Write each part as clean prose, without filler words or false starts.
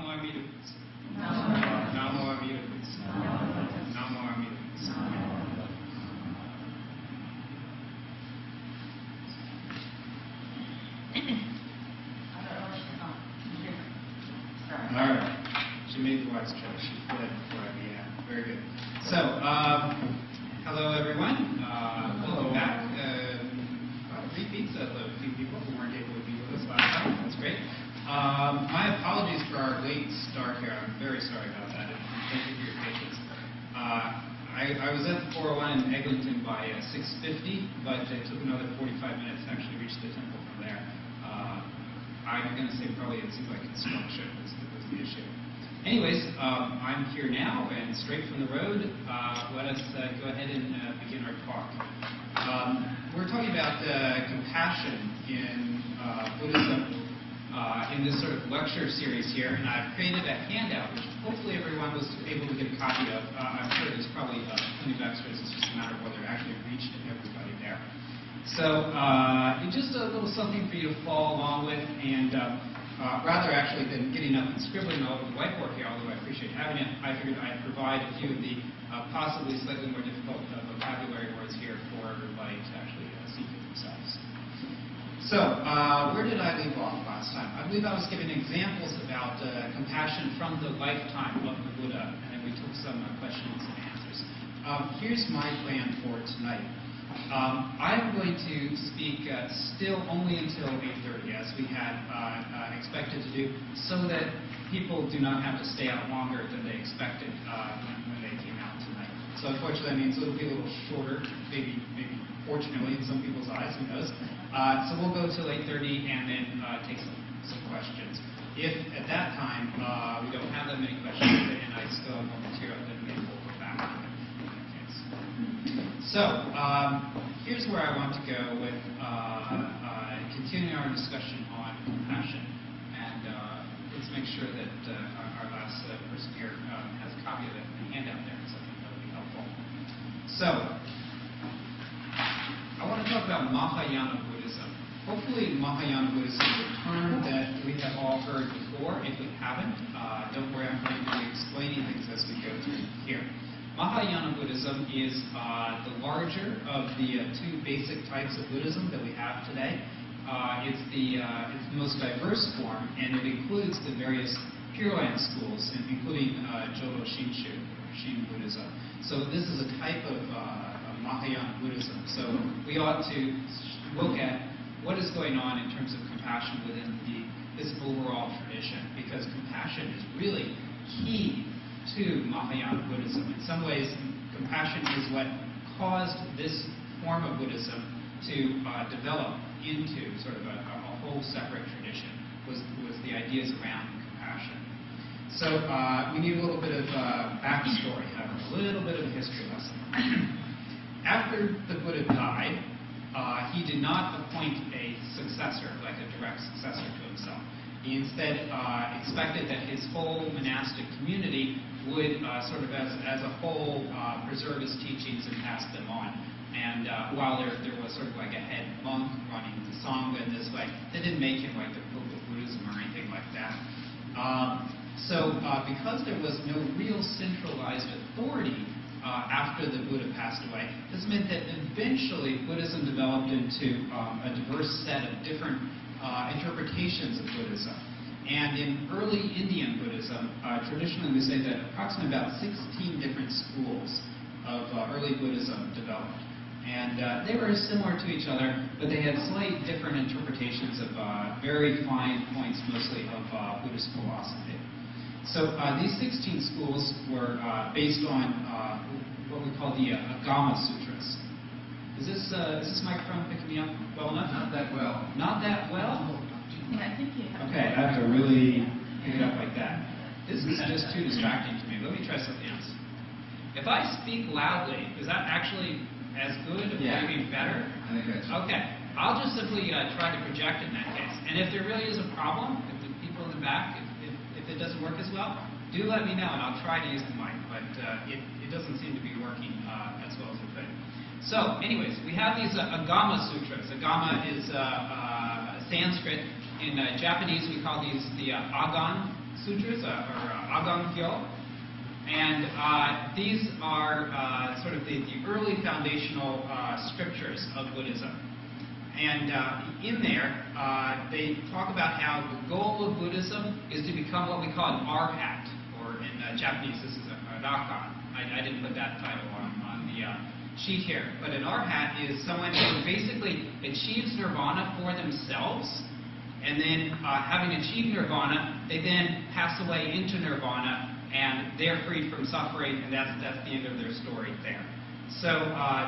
Amida Butsu. Namo Amida Butsu. Namo Amida Butsu. All right. She made the wise choice. She fled before I began. Very good. So, hello everyone. Welcome back. Repeats of a few people who weren't able to be with us last time. That's great. My apologies for our late start here. I'm very sorry about that. And thank you for your patience. I was at the 401 in Eglinton by 6:50, but it took another 45 minutes to actually reach the temple from there. I'm going to say probably it seems like construction was the issue. Anyways, I'm here now and straight from the road. Let us go ahead and begin our talk. We're talking about compassion in Buddhism in this sort of lecture series here, and I've created a handout which hopefully everyone was able to get a copy of. I'm sure there's probably plenty of extras. It's just a matter of whether it actually reached everybody there. So just a little something for you to follow along with, and rather actually than getting up and scribbling all over the whiteboard here, although I appreciate having it, I figured I'd provide a few of the possibly slightly more difficult vocabulary words here for everybody to actually see for themselves. So, where did I leave off last time? I believe I was giving examples about compassion from the lifetime of the Buddha, and then we took some questions and answers. Here's my plan for tonight. I'm going to speak still only until 8:30, as we had expected to do, so that people do not have to stay out longer than they expected when they came out tonight. So unfortunately, that means it'll be a little shorter, maybe fortunately in some people's eyes, who knows. So we'll go till 8:30 and then take some questions. If at that time we don't have that many questions and I still have more material, then maybe we'll go back to it. So, here's where I want to go with continuing our discussion on compassion. And let's make sure that our last person here has a copy of the handout there, because I think that would be helpful. So, I want to talk about Mahayana Buddhism. Hopefully Mahayana Buddhism is a term that we have all heard before. If we haven't, don't worry, I'm going to be explaining things as we go through here. Mahayana Buddhism is the larger of the two basic types of Buddhism that we have today. It's the most diverse form, and it includes the various Pure Land schools, including Jodo Shinshu, or Shin Buddhism. So this is a type of Mahayana Buddhism. So we ought to look at what is going on in terms of compassion within this overall tradition, because compassion is really key to Mahayana Buddhism. In some ways, compassion is what caused this form of Buddhism to develop into sort of a whole separate tradition, was the ideas around compassion. So we need a little bit of backstory, a little bit of a history lesson. After the Buddha died, he did not appoint a successor, like a direct successor to himself. He instead expected that his whole monastic community would sort of as a whole preserve his teachings and pass them on. And while there was sort of like a head monk running the Sangha in this way, they didn't make him like the Pope of Buddhism or anything like that. So because there was no real centralized authority after the Buddha passed away, this meant that eventually Buddhism developed into a diverse set of different interpretations of Buddhism. And in early Indian Buddhism, traditionally we say that approximately about 16 different schools of early Buddhism developed. And they were similar to each other, but they had slight different interpretations of very fine points, mostly of Buddhist philosophy. So these 16 schools were based on what we call the Gamasutra. Is this microphone picking me up well enough? Not that well. Not that well? Yeah, I think you have. Okay, I have to really pick it up like that. This is just too distracting to me. Let me try something else. If I speak loudly, is that actually as good or maybe better? I think that's okay. I'll just simply try to project in that case. And if there really is a problem, if the people in the back, if it doesn't work as well, do let me know and I'll try to use the mic. But it doesn't seem to be working as well as it could. So, anyways, we have these Agama Sutras. Agama is Sanskrit. In Japanese, we call these the Agan sutras, or Agam-kyo. And these are sort of the early foundational scriptures of Buddhism. And in there, they talk about how the goal of Buddhism is to become what we call an arhat, or in Japanese, this is a rakan. I didn't put that title on the sheet here. But an arhat is someone who basically achieves nirvana for themselves, and then having achieved nirvana, they then pass away into nirvana, and they're freed from suffering, and that's the end of their story there. So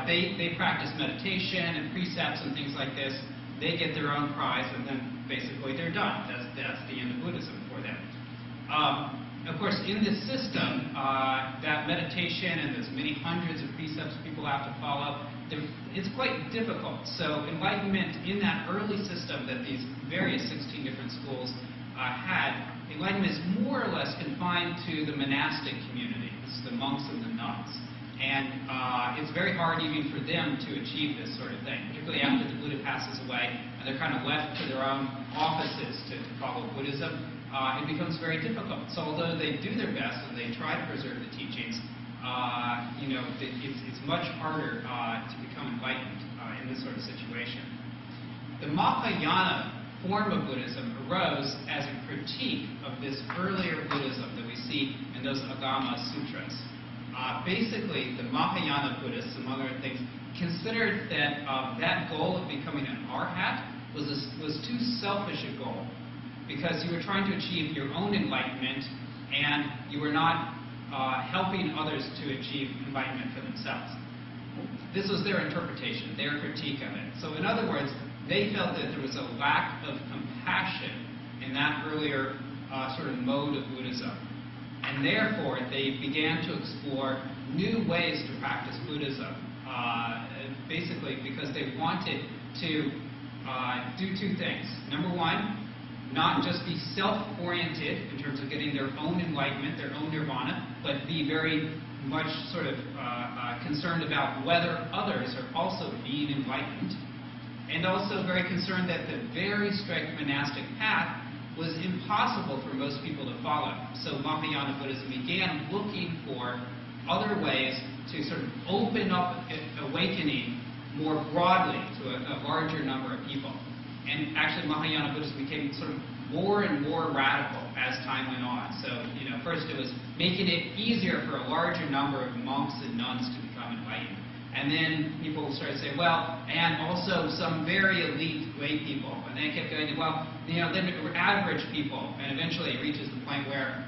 they practice meditation and precepts and things like this. They get their own prize, and then basically they're done. That's the end of Buddhism for them. Of course, in this system, that meditation and there's many hundreds of precepts people have to follow, it's quite difficult. So enlightenment in that early system that these various 16 different schools had, enlightenment is more or less confined to the monastic community. It's the monks and the nuns. And it's very hard even for them to achieve this sort of thing, particularly after the Buddha passes away and they're kind of left to their own offices to follow Buddhism. It becomes very difficult. So although they do their best and they try to preserve the teachings, it's much harder to become enlightened in this sort of situation. The Mahayana form of Buddhism arose as a critique of this earlier Buddhism that we see in those Agama Sutras. Basically, the Mahayana Buddhists, among other things, considered that that goal of becoming an arhat was too selfish a goal, because you were trying to achieve your own enlightenment and you were not helping others to achieve enlightenment for themselves. This was their interpretation, their critique of it. So in other words, they felt that there was a lack of compassion in that earlier sort of mode of Buddhism. And therefore, they began to explore new ways to practice Buddhism, basically because they wanted to do two things. Number one, not just be self-oriented in terms of getting their own enlightenment, their own nirvana, but be very much sort of concerned about whether others are also being enlightened, and also very concerned that the very strict monastic path was impossible for most people to follow. So Mahayana Buddhism began looking for other ways to sort of open up awakening more broadly to a larger number of people. And actually Mahayana Buddhism became sort of more and more radical as time went on. So, first it was making it easier for a larger number of monks and nuns to become enlightened. And then people started to say, well, and also some very elite lay people. And then it kept going, well, then we're average people. And eventually it reaches the point where,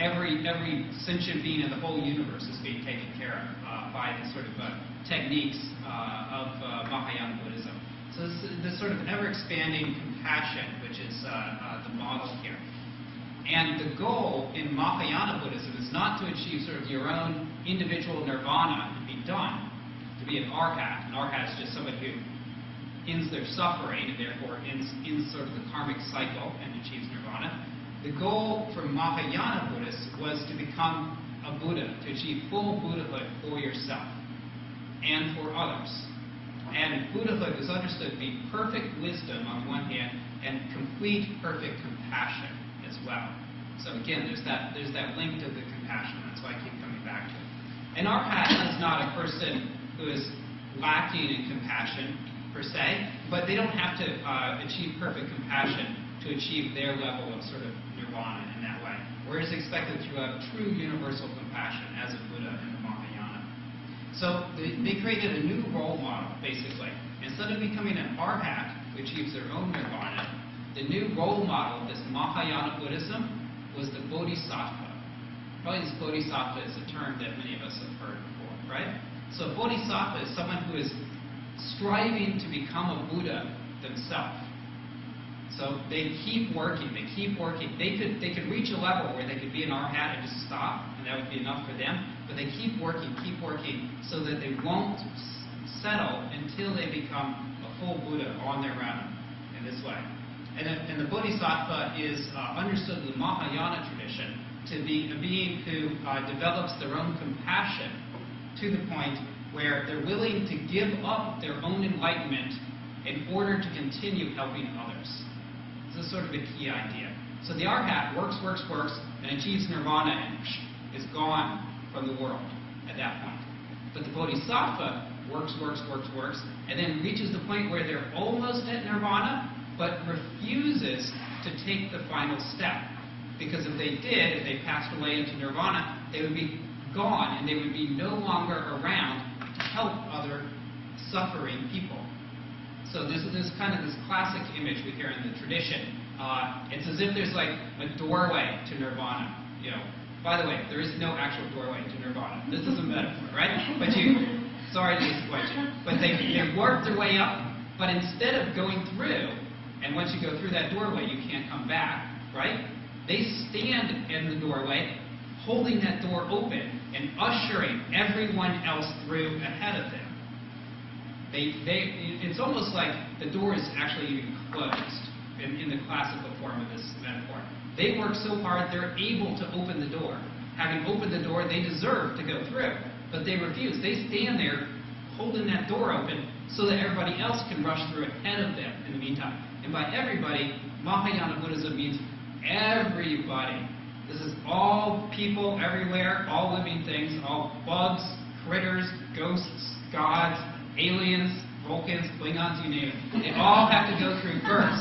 every sentient being in the whole universe is being taken care of by the sort of techniques of Mahayana Buddhism. So this sort of ever-expanding compassion, which is the model here. And the goal in Mahayana Buddhism is not to achieve sort of your own individual nirvana and be done, to be an arhat. An arhat is just somebody who ends their suffering and therefore ends sort of the karmic cycle and achieves nirvana. The goal for Mahayana Buddhists was to become a Buddha, to achieve full Buddhahood for yourself and for others. And Buddhahood is understood to be perfect wisdom on one hand and complete perfect compassion as well. So again, there's that link to the compassion. That's why I keep coming back to it. An arhat is not a person who is lacking in compassion per se, but they don't have to achieve perfect compassion to achieve their level of sort of nirvana in that way. Whereas expected to have true universal compassion as a Buddha in the Mahayana. So they created a new role model, basically. Instead of becoming an arhat who achieves their own nirvana, the new role model of this Mahayana Buddhism was the Bodhisattva. Probably this Bodhisattva is a term that many of us have heard before, right? So Bodhisattva is someone who is striving to become a Buddha themselves. So they keep working, they keep working. They could reach a level where they could be an arhat and just stop, and that would be enough for them. But they keep working, so that they won't settle until they become a full Buddha on their own in this way. And the Bodhisattva is understood in the Mahayana tradition to be a being who develops their own compassion to the point where they're willing to give up their own enlightenment in order to continue helping others. This is sort of a key idea. So the arhat works, and achieves nirvana and is gone from the world at that point. But the bodhisattva works, and then reaches the point where they're almost at nirvana, but refuses to take the final step. Because if they did, if they passed away into nirvana, they would be gone, and they would be no longer around to help other suffering people. So this is kind of this classic image we hear in the tradition. It's as if there's like a doorway to nirvana. You know, by the way, there is no actual doorway to nirvana. This is a metaphor, right? But sorry to disappoint you, but they work their way up. But instead of going through, and once you go through that doorway, you can't come back, right? They stand in the doorway, holding that door open and ushering everyone else through ahead of them. It's almost like the door is actually even closed in the classical form of this metaphor. They work so hard, they're able to open the door. Having opened the door, they deserve to go through, but they refuse. They stand there holding that door open so that everybody else can rush through ahead of them in the meantime. And by everybody, Mahayana Buddhism means everybody. This is all people everywhere, all living things, all bugs, critters, ghosts, gods, aliens, Vulcans, Klingons, you name it. They all have to go through first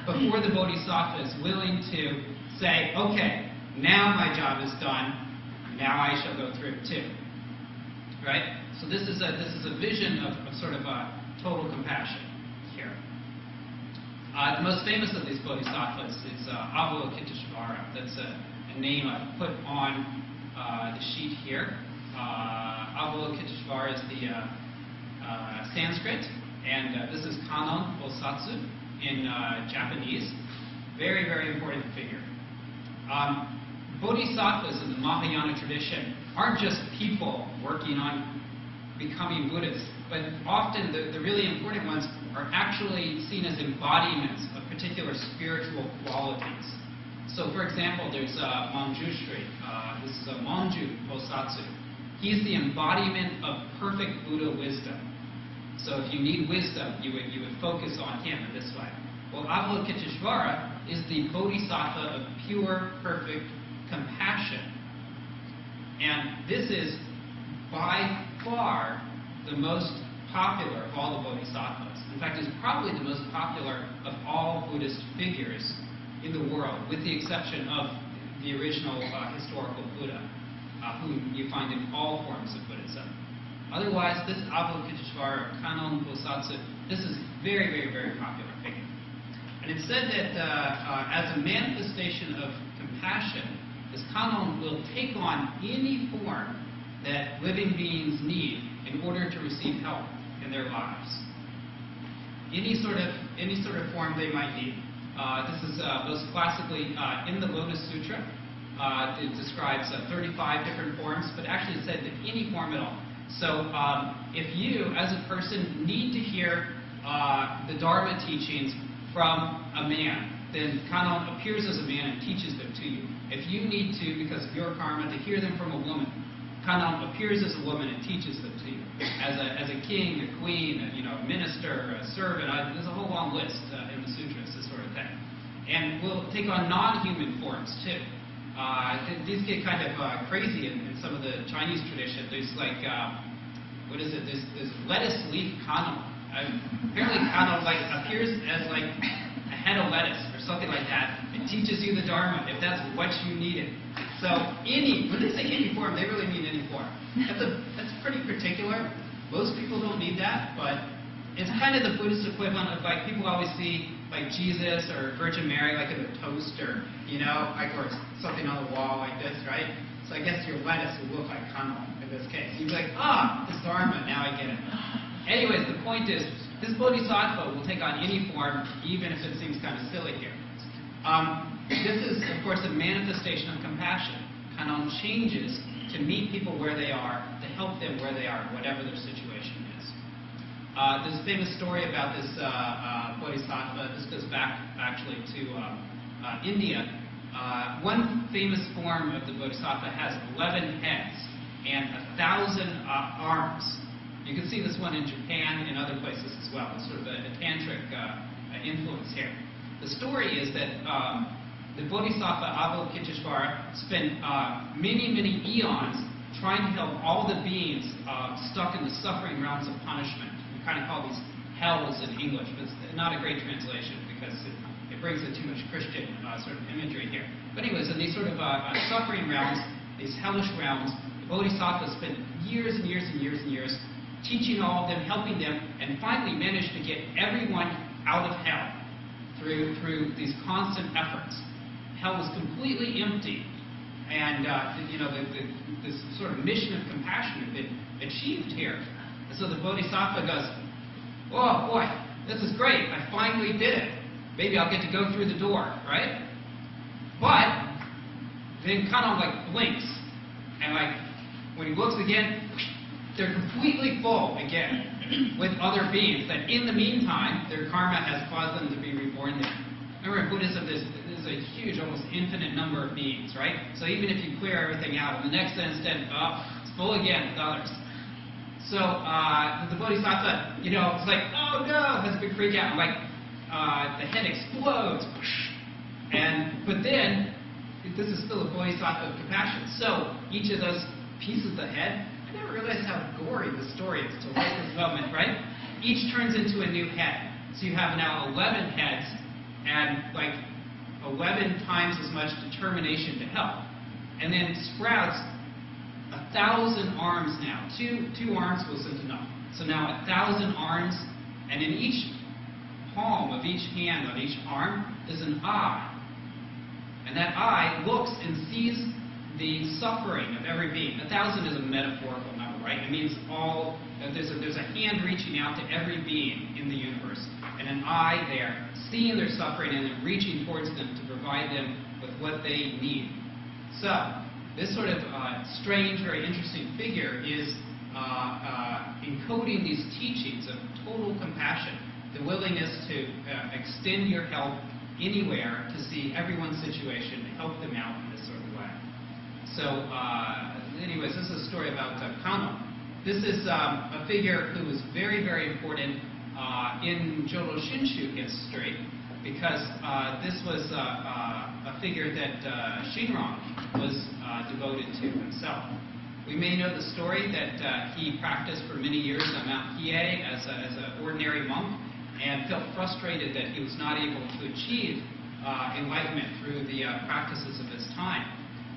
before the Bodhisattva is willing to say, okay, now my job is done, now I shall go through too. Right? So this is a vision of sort of total compassion here. The most famous of these bodhisattvas is Avalokiteshvara. That's a name I've put on the sheet here. Avalokiteshvara is the Sanskrit, and this is Kannon Bosatsu in Japanese. Very, very important figure. Bodhisattvas in the Mahayana tradition aren't just people working on becoming Buddhists, but often the really important ones are actually seen as embodiments of particular spiritual qualities. So, for example, there's Manjushri. This is a Manju Bosatsu. He's the embodiment of perfect Buddha wisdom. So if you need wisdom, you would focus on him in this way. Well, Avalokiteshvara is the bodhisattva of pure, perfect compassion. And this is by far the most popular of all the bodhisattvas. In fact, it's probably the most popular of all Buddhist figures in the world, with the exception of the original historical Buddha, whom you find in all forms of Buddhism. Otherwise, this Avalokiteshvara, Kannon Bosatsu, this is very, very, very popular figure. And it's said that as a manifestation of compassion, this Kannon will take on any form that living beings need in order to receive help in their lives. Any sort of form they might need. This is most classically in the Lotus Sutra. It describes 35 different forms, but actually it said that any form at all. So if you, as a person, need to hear the Dharma teachings from a man, then Kannon appears as a man and teaches them to you. If you need to, because of your karma, to hear them from a woman, Kannon appears as a woman and teaches them to you. As a king, a queen, a minister, a servant, there's a whole long list in the sutras, this sort of thing. And we'll take on non-human forms too. These get kind of crazy in some of the Chinese tradition. There's like, what is it? There's lettuce leaf Kannon. Apparently Kannon appears as like a head of lettuce or something like that. It teaches you the Dharma if that's what you needed. So when they say any form, they really mean any form. That's pretty particular. Most people don't need that, but it's kind of the Buddhist equivalent of like people always see like Jesus or Virgin Mary like in a toaster, or something on the wall like this, right? So I guess your lettuce would look like Kannon in this case. You'd be like, this Dharma, now I get it. Anyways, the point is, this Bodhisattva will take on any form, even if it seems kind of silly here. This is, of course, a manifestation of compassion. Kannon changes to meet people where they are, to help them where they are, whatever their situation is. There's a famous story about this Bodhisattva. This goes back, actually, to India. One famous form of the Bodhisattva has 11 heads and 1,000 arms. You can see this one in Japan and other places as well. It's sort of a tantric influence here. The story is that the Bodhisattva Avalokiteshvara spent many, many eons trying to help all the beings stuck in the suffering realms of punishment. We kind of call these hells in English, but it's not a great translation because it brings in too much Christian sort of imagery here. But anyways, in these sort of suffering realms, these hellish realms, the Bodhisattva spent years and years and years and years teaching all of them, helping them, and finally managed to get everyone out of hell through these constant efforts. Hell was completely empty, and this sort of mission of compassion had been achieved here. And so the Bodhisattva goes, "Oh boy, this is great! I finally did it. Maybe I'll get to go through the door, right?" But then Kannon blinks, and when he looks again, they're completely full again with other beings that in the meantime their karma has caused them to be reborn there. Remember in Buddhism there's a huge, almost infinite number of beings, right? So even if you clear everything out, in the next instant, it's full again with others. So the Bodhisattva, it's like, oh no, has a big freak out, the head explodes, but then this is still a Bodhisattva of compassion. So each of those pieces of the head, I never realized how gory the story is till right this moment, right? Each turns into a new head. So you have now 11 heads and 11 times as much determination to help. And then sprouts 1,000 arms now. Two arms wasn't enough. So now 1,000 arms, and in each palm of each hand on each arm is an eye. And that eye looks and sees the suffering of every being. 1,000 is a metaphorical number, right? It means there's a hand reaching out to every being in the universe, and an eye there seeing their suffering and then reaching towards them to provide them with what they need. So this sort of strange, very interesting figure is encoding these teachings of total compassion, the willingness to extend your help anywhere to see everyone's situation, to help them out in this sort of way. So, anyways, this is a story about Kano. This is a figure who was very, very important in Jodo Shinshu history because this was a figure that Shinran was devoted to himself. We may know the story that he practiced for many years on Mount Hiei as an ordinary monk and felt frustrated that he was not able to achieve enlightenment through the practices of his time.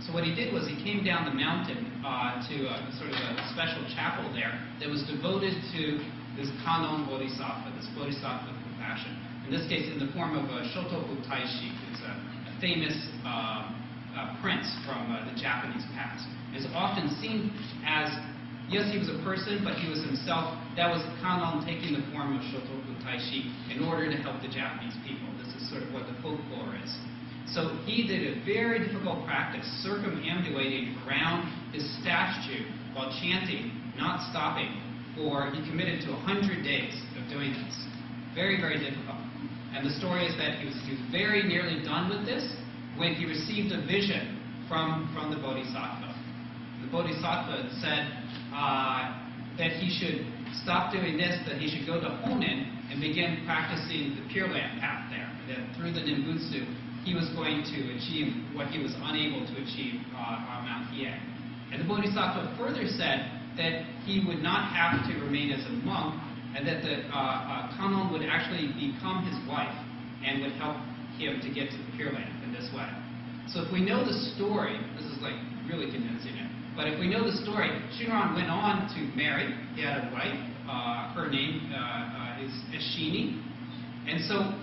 So what he did was he came down the mountain to sort of a special chapel there that was devoted to this Kannon Bodhisattva, this Bodhisattva of compassion. In this case, in the form of Shotoku Taishi, who's a famous prince from the Japanese past. It's often seen as, yes, he was a person, but he was himself. That was Kannon taking the form of Shotoku Taishi in order to help the Japanese people. This is sort of what the folklore is. So he did a very difficult practice, circumambulating around his statue while chanting, not stopping, he committed to 100 days of doing this. Very, very difficult. And the story is that he was very nearly done with this when he received a vision from the Bodhisattva. The Bodhisattva said that he should stop doing this, that he should go to Honen and begin practicing the Pure Land path there. That through the Nimbutsu, he was going to achieve what he was unable to achieve on Mount Hiei. And the Bodhisattva further said that he would not have to remain as a monk, and that the Kannon would actually become his wife and would help him to get to the Pure Land in this way. So if we know the story, this is really convincing it, but if we know the story, Shinran went on to marry. He had a wife. Her name is Eshini. And so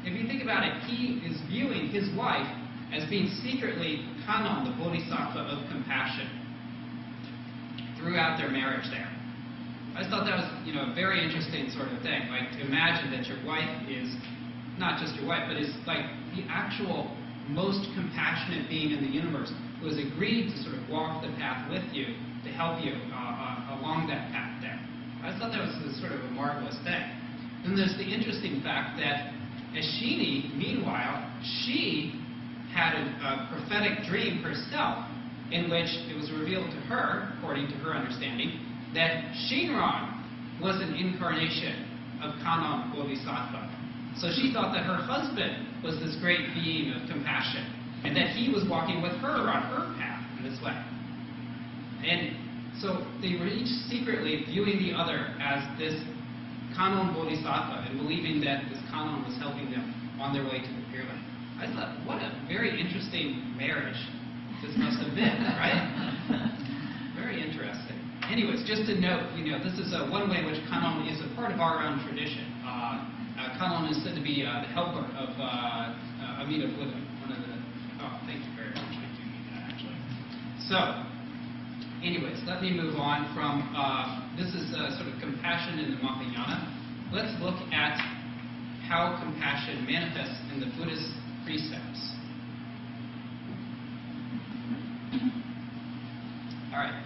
if you think about it, he is viewing his wife as being secretly Kannon, the Bodhisattva of compassion, throughout their marriage there. I just thought that was, a very interesting sort of thing. To imagine that your wife is not just your wife, but is the actual most compassionate being in the universe who has agreed to sort of walk the path with you to help you along that path there. I just thought that was sort of a marvelous thing. Then there's the interesting fact that Eshini, meanwhile, she had a prophetic dream herself in which it was revealed to her, according to her understanding, that Shinran was an incarnation of Kannon Bodhisattva. So she thought that her husband was this great being of compassion, and that he was walking with her on her path in this way. And so they were each secretly viewing the other as this Kanon Bodhisattva and believing that this Kanon was helping them on their way to the Pure Land. I thought, what a very interesting marriage this must have been, right? Very interesting. Anyways, just to note, this is one way in which Kanon is a part of our own tradition. Kanon is said to be the helper of Amida Buddha. Thank you very much for doing that, actually. So, anyways, let me move on from, this is sort of compassion in the Mahayana. Let's look at how compassion manifests in the Buddhist precepts. All right.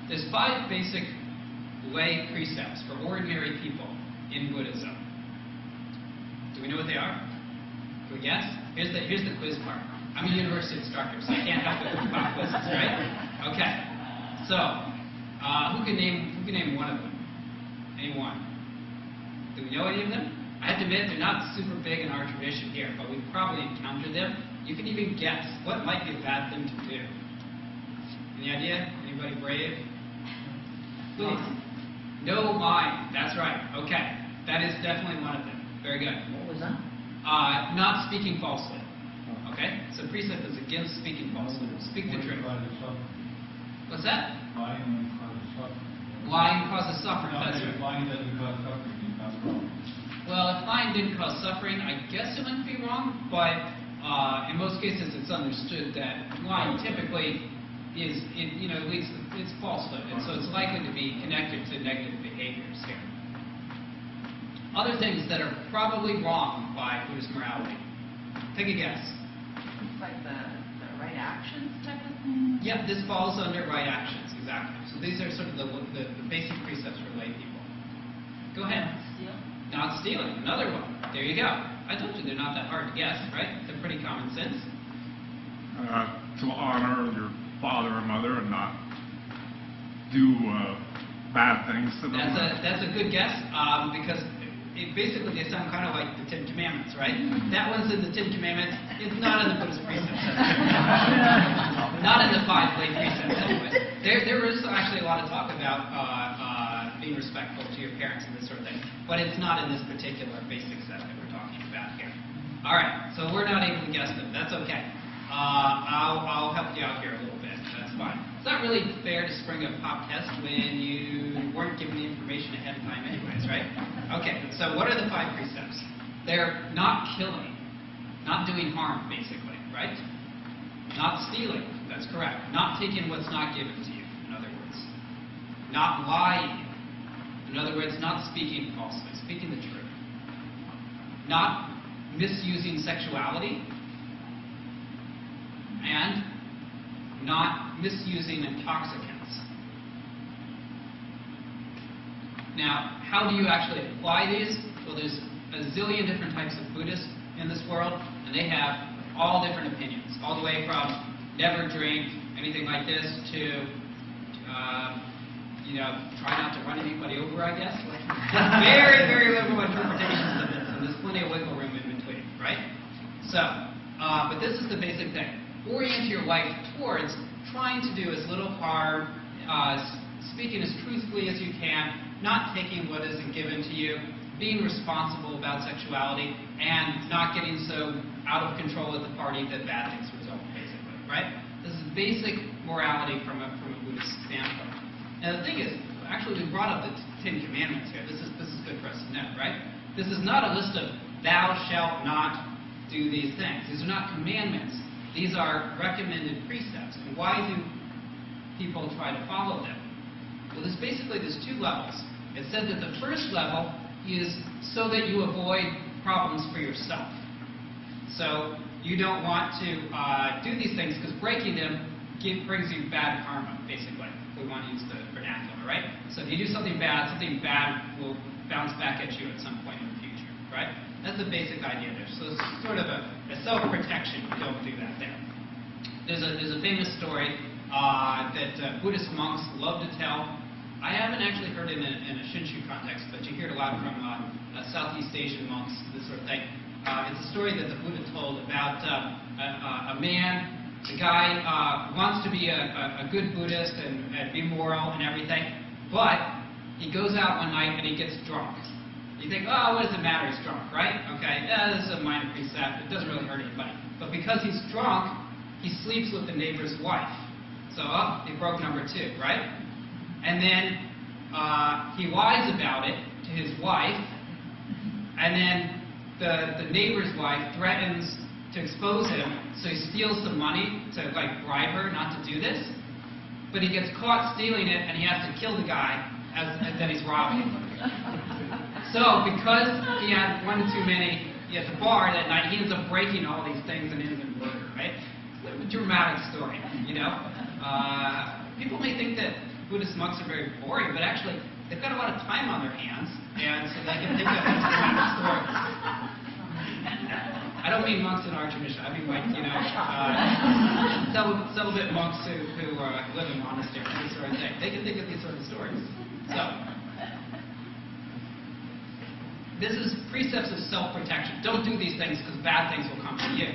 There's 5 basic lay precepts for ordinary people in Buddhism. Do we know what they are? Can we guess? Here's the quiz part. I'm a university instructor, so I can't help it with pop quizzes, right? Okay. So, who can name one of them? Anyone? Do we know any of them? I have to admit, they're not super big in our tradition here, but we've probably encountered them. You can even guess what might be a bad thing to do. Any idea? Anybody brave? Please. No mind. That's right. Okay. That is definitely one of them. Very good. What was that? Not speaking falsely. Okay? So precept is against speaking falsely. Speak the truth. What's that? Lying causes suffering. Lying causes suffering. That's right. Lying doesn't cause suffering. That's wrong. Well, if lying didn't cause suffering, I guess it might be wrong, but in most cases it's understood that lying typically is, it's falsehood, and so it's likely to be connected to negative behaviors here. Other things that are probably wrong by Buddhist morality. Take a guess. Like the right actions type of thing? Yeah, this falls under right actions, exactly. So these are sort of the basic precepts for lay people. Go ahead. Steal? Not stealing, another one. There you go. I told you they're not that hard to guess, right? They're pretty common sense. To honor your father or mother and not do bad things to them. That's a good guess, because basically they sound kind of like the 10 Commandments, right? That one's in the 10 Commandments. It's not in the Buddhist precepts. Not in the 5 lay precepts, anyway. There is actually a lot of talk about being respectful to your parents and this sort of thing, but it's not in this particular basic set that we're talking about here. All right, so we're not able to guess them. That's okay. I'll help you out here a little bit. That's fine. It's not really fair to spring a pop test when you weren't given the information ahead of time anyways, right? Okay, so what are the 5 precepts? They're not killing, not doing harm, basically, right? Not stealing, that's correct. Not taking what's not given to you, in other words. Not lying. In other words, not speaking falsely, speaking the truth. Not misusing sexuality. And not misusing intoxicants. Now, how do you actually apply these? Well, there's a zillion different types of Buddhists in this world, and they have all different opinions, all the way from never drink, anything like this, to try not to run anybody over, I guess. Very, very liberal interpretations of this, and there's plenty of wiggle room in between, right? So, but this is the basic thing. Orient your life towards trying to do as little harm, speaking as truthfully as you can, not taking what isn't given to you, being responsible about sexuality, and not getting so out of control at the party that bad things result, basically, right? This is basic morality from a Buddhist standpoint. Now the thing is, actually we brought up the 10 Commandments here. This is good for us to know, right? This is not a list of thou shalt not do these things. These are not commandments. These are recommended precepts. And why do people try to follow them? Well, there's 2 levels. It said that the first level is so that you avoid problems for yourself. So you don't want to do these things because breaking them brings you bad karma, basically. We want to use the vernacular, right? So if you do something bad will bounce back at you at some point in the future, right? That's the basic idea there. So it's sort of a self-protection. You don't do that there. There's a famous story that Buddhist monks love to tell. I haven't actually heard it in a Shinshu context, but you hear it a lot from Southeast Asian monks, this sort of thing. It's a story that the Buddha told about a man. The guy wants to be a good Buddhist and be moral and everything, but he goes out one night and he gets drunk. You think, oh, what does it matter? He's drunk, right? Okay, yeah, this is a minor precept. It doesn't really hurt anybody. But because he's drunk, he sleeps with the neighbor's wife. So, he broke number 2, right? And then he lies about it to his wife, and then the neighbor's wife threatens to expose him, so he steals some money to bribe her not to do this. But he gets caught stealing it, and he has to kill the guy that he's robbing. So, because he had one too many at the bar that night, he ends up breaking all these things and ends in murder, right? It's a dramatic story, you know? People may think that Buddhist monks are very boring, but actually, they've got a lot of time on their hands, and so they can think of these dramatic stories. I don't mean monks in our tradition. I mean, celibate monks who live in monasteries, this sort of thing. They can think of these sort of stories. So, this is precepts of self-protection. Don't do these things because bad things will come to you.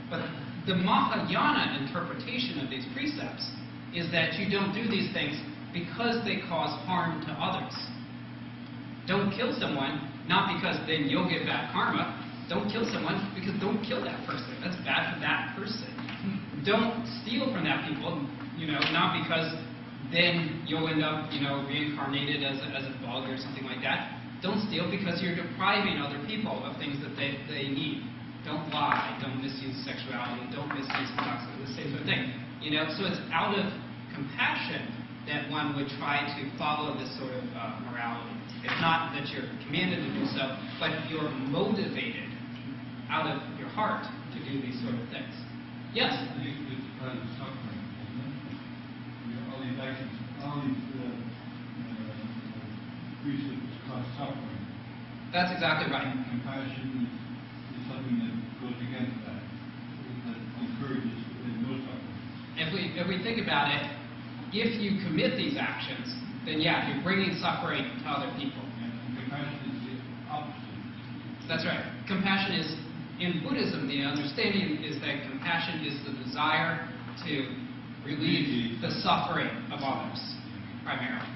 But the Mahayana interpretation of these precepts is that you don't do these things because they cause harm to others. Don't kill someone, not because then you'll get bad karma. Don't kill someone because don't kill that person. That's bad for that person. Don't steal from that people, not because then you'll end up, reincarnated as a bug or something like that. Don't steal because you're depriving other people of things that they need. Don't lie. Don't misuse sexuality. Don't misuse toxicity. The same sort of thing. So it's out of compassion that one would try to follow this sort of morality. It's not that you're commanded to do so, but you're motivated out of your heart to do these sort of things. Yes? It's kind of suffering, isn't it? All these actions, all these precepts cause suffering. That's exactly right. And compassion is something that goes against that encourages no suffering. If we think about it, if you commit these actions, then yeah, you're bringing suffering to other people. And compassion is the opposite. That's right. Compassion is, in Buddhism, the understanding is that compassion is the desire to relieve the suffering of others, primarily.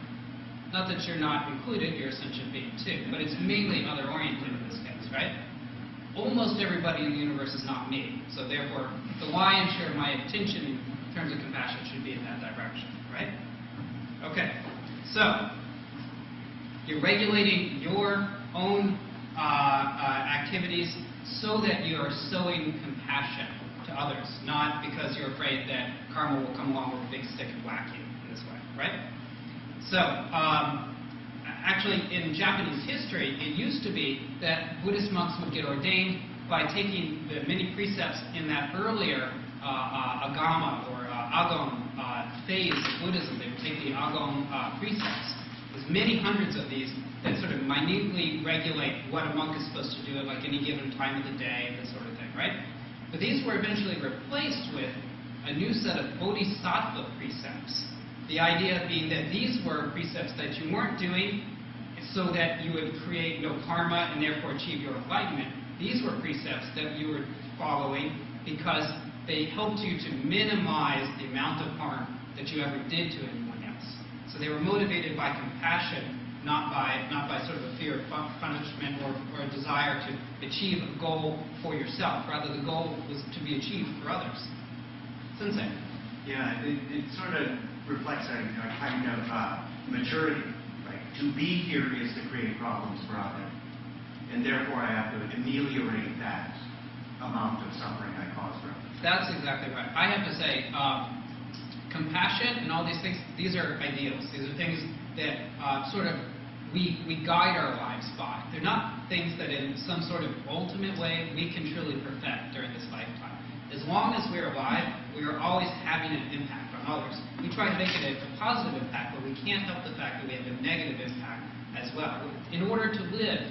Not that you're not included, you're a sentient being too, but it's mainly other-oriented in this case, right? Almost everybody in the universe is not me, so therefore, the lion's share of my attention in terms of compassion should be in that direction, right? Okay, so you're regulating your own activities so that you are sowing compassion to others, not because you're afraid that karma will come along with a big stick and whack you in this way, right? So, actually, in Japanese history, it used to be that Buddhist monks would get ordained by taking the many precepts in that earlier agama or agom phase of Buddhism. They would take the agom precepts. There's many hundreds of these that sort of minutely regulate what a monk is supposed to do at like any given time of the day and this sort of thing, right? But these were eventually replaced with a new set of Bodhisattva Precepts. The idea being that these were precepts that you weren't doing so that you would create no karma and therefore achieve your enlightenment. These were precepts that you were following because they helped you to minimize the amount of harm that you ever did to anyone else. So they were motivated by compassion, not by sort of a fear of punishment or a desire to achieve a goal for yourself. Rather, the goal was to be achieved for others. Sensei. Yeah, it sort of reflects a kind of maturity. Like, to be here is to create problems for others. And therefore I have to ameliorate that amount of suffering I cause for others. That's exactly right. I have to say, compassion and all these things, these are ideals. These are things that sort of we guide our lives by. They're not things that in some sort of ultimate way we can truly perfect during this lifetime. As long as we're alive, we are always having an impact on others. We try to make it a positive impact, but we can't help the fact that we have a negative impact as well. In order to live,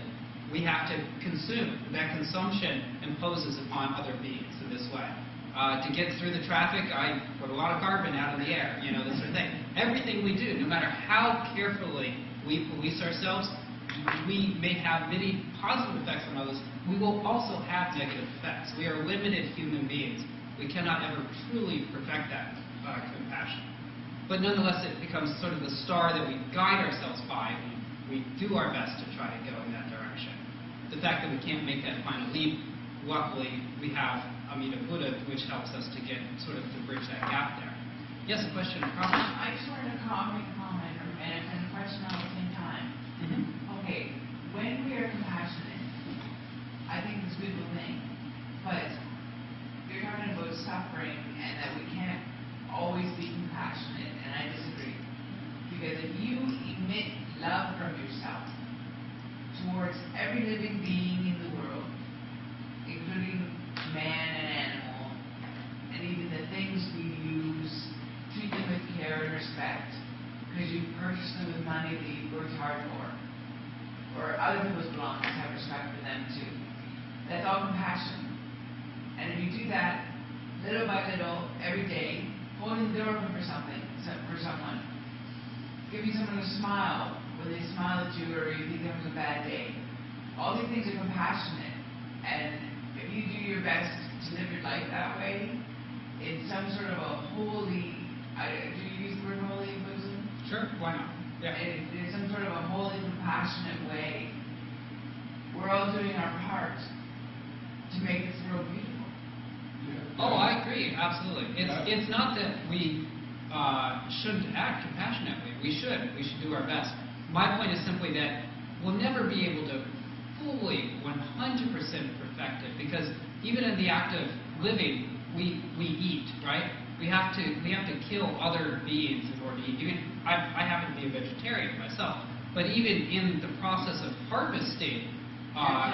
we have to consume. That consumption imposes upon other beings in this way. To get through the traffic, I put a lot of carbon out in the air, this sort of thing. Everything we do, no matter how carefully we police ourselves, we may have many positive effects on others, we will also have negative effects. We are limited human beings. We cannot ever truly perfect that compassion. But nonetheless, it becomes sort of the star that we guide ourselves by. We do our best to try to go in that direction. The fact that we can't make that final leap, luckily, we have Amida Buddha, which helps us to get sort of to bridge that gap there. Yes, a question, a comment? I just wanted to comment and a question all at the same time. Okay, when we are compassionate, I think it's a beautiful thing, but you're talking about suffering and that we can't always be compassionate, and I disagree. Because if you emit love from yourself towards every living being in the world, including man and animal, and even the things we use, treat them with care and respect, because you purchase them with money that you worked hard for, or other people's belongings, have respect for them too. That's all compassion. And if you do that little by little, every day, holding the door open for something, for someone, giving someone a smile when they smile at you or you think they're having a bad day. All these things are compassionate. And if you do your best to live your life that way, in some sort of a holy, do you use the word holy in Buddhism? Sure, why not? Yeah. And in some sort of a holy, compassionate way, we're all doing our part to make this world beautiful. Oh, I agree, absolutely. It's not that we shouldn't act compassionately. We should do our best. My point is simply that we'll never be able to fully 100% perfect it, because even in the act of living, we eat, right? We have to kill other beings in order to eat. Even I happen to be a vegetarian myself, but even in the process of harvesting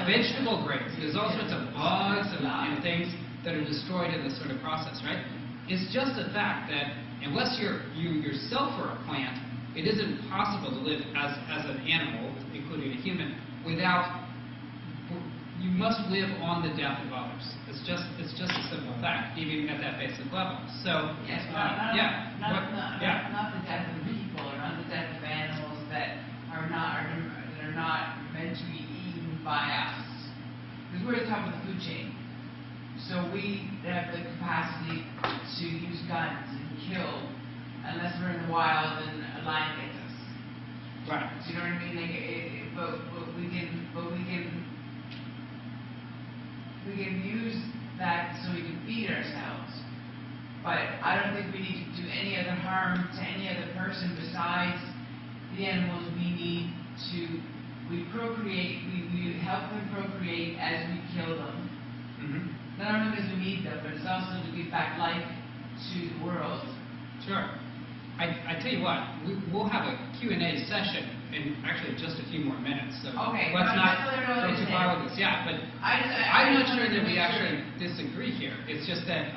vegetable grains, there's all sorts of bugs and things that are destroyed in this sort of process, right? It's just a fact that unless you yourself are a plant, it isn't possible to live as an animal, including a human, without. You must live on the death of others. It's just a simple fact, even at that basic level. So yes, not the death of people, or not the death of animals that are not meant to be eaten by us. Because we're at the top of the food chain. So we have the capacity to use guns and kill, unless we're in the wild and a lion gets us. Right. Do you know what I mean? We can use that so we can feed ourselves. But I don't think we need to do any other harm to any other person besides the animals we procreate, we help them procreate as we kill them. Not only because we need them, but it's also to give back life to the world. Sure. I tell you what, we'll have a Q&A session in actually just a few more minutes. So okay, let's not go too far with this. Yeah, but I'm not sure that we actually disagree here. It's just that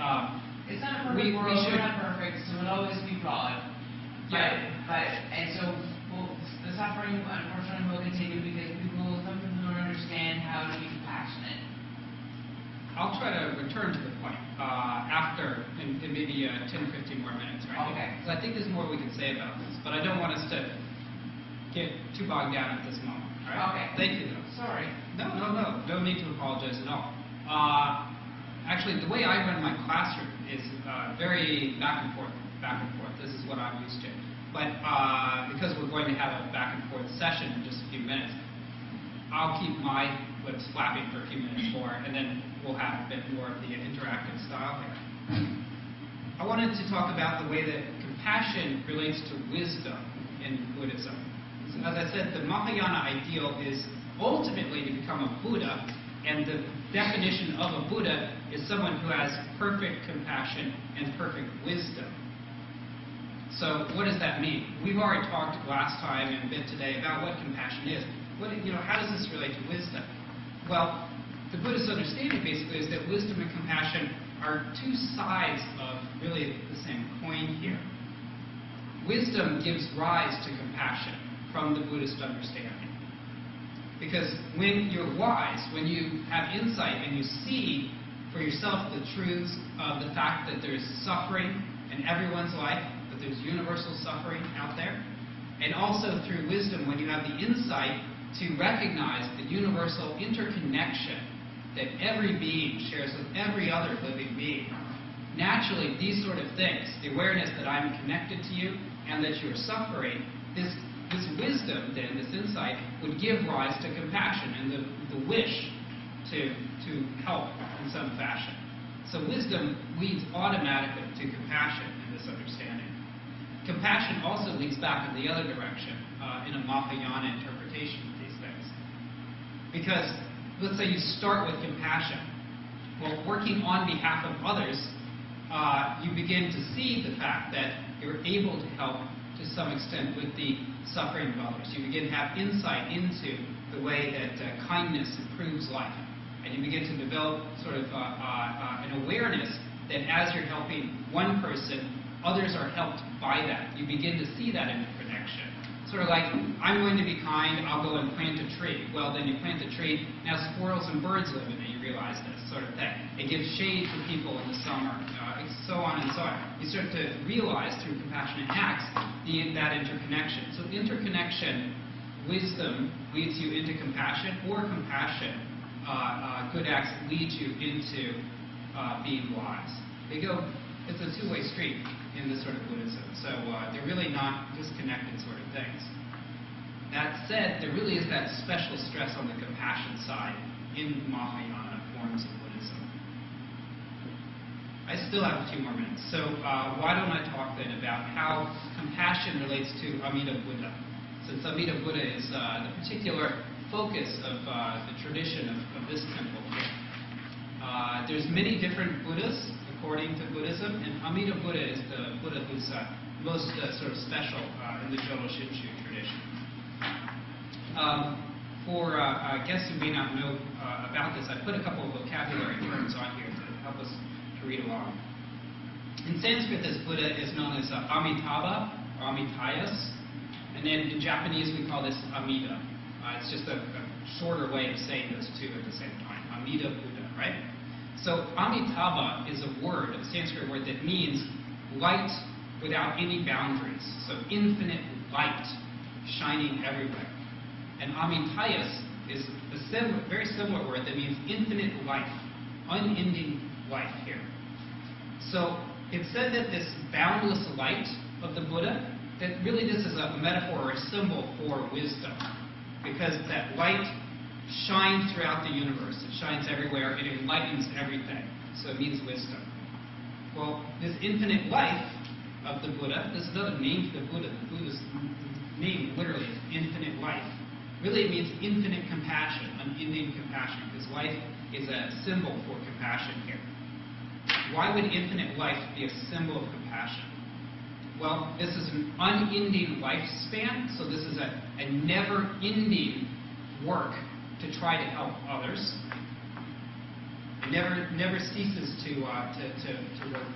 it's not a perfect world. We're not perfect, so it'll always be flawed. And so the suffering, unfortunately, will continue because some people don't understand how to be compassionate. I'll try to return to the point after in maybe 10 or 15 more minutes, right? Okay. So I think there's more we can say about this, but I don't want us to get too bogged down at this moment. All right? Okay. Thank you, though. Sorry. No. No need to apologize at all. Actually, the way I run my classroom is very back and forth. This is what I'm used to. But because we're going to have a back and forth session in just a few minutes, I'll keep my lips flapping for a few minutes more, and then we'll have a bit more of the interactive style here. I wanted to talk about the way that compassion relates to wisdom in Buddhism. So as I said, the Mahayana ideal is ultimately to become a Buddha, and the definition of a Buddha is someone who has perfect compassion and perfect wisdom. So what does that mean? We've already talked last time and a bit today about what compassion is. How does this relate to wisdom? Well, the Buddhist understanding basically is that wisdom and compassion are two sides of really the same coin here. Wisdom gives rise to compassion from the Buddhist understanding. Because when you're wise, when you have insight and you see for yourself the truths of the fact that there's suffering in everyone's life, that there's universal suffering out there, and also through wisdom when you have the insight to recognize the universal interconnection that every being shares with every other living being, naturally these sort of things, the awareness that I'm connected to you and that you're suffering, this wisdom, then, this insight, would give rise to compassion and the wish to help in some fashion. So wisdom leads automatically to compassion in this understanding. Compassion also leads back in the other direction in a Mahayana interpretation of these things. Because let's say you start with compassion. Well, working on behalf of others, you begin to see the fact that you're able to help to some extent with the suffering of others. You begin to have insight into the way that kindness improves life. And you begin to develop sort of an awareness that as you're helping one person, others are helped by that. You begin to see that interconnection. Sort of like, I'm going to be kind, I'll go and plant a tree. Well, then you plant the tree, now squirrels and birds live in it, you realize this sort of thing. It gives shade for people in the summer, so on and so on. You start to realize through compassionate acts that interconnection. So interconnection, wisdom leads you into compassion, or compassion, good acts lead you into being wise. It's a two-way street in this sort of Buddhism. So they're really not disconnected sort of things. That said, there really is that special stress on the compassion side in Mahayana forms of Buddhism. I still have a few more minutes. So why don't I talk then about how compassion relates to Amida Buddha? Since Amida Buddha is the particular focus of the tradition of this temple here. There's many different Buddhas according to Buddhism, and Amida Buddha is the Buddha who's most sort of special in the Jodo Shinshu tradition. For guests who may not know about this, I put a couple of vocabulary terms on here to help us to read along. In Sanskrit, this Buddha is known as Amitabha, or Amitayas, and then in Japanese we call this Amida. It's just a shorter way of saying those two at the same time. Amida Buddha, right? So Amitabha is a word, a Sanskrit word, that means light without any boundaries. So infinite light shining everywhere. And Amitayas is a very similar word that means infinite life, unending life here. So it's said that this boundless light of the Buddha, that really this is a metaphor or a symbol for wisdom. Because that light shines throughout the universe. It shines everywhere. It enlightens everything. So it means wisdom. Well, this infinite life of the Buddha, this is another name for the Buddha. The Buddha's name literally is infinite life. Really it means infinite compassion, unending compassion, because life is a symbol for compassion here. Why would infinite life be a symbol of compassion? Well, this is an unending lifespan, so this is a never-ending work to try to help others. It never ceases to work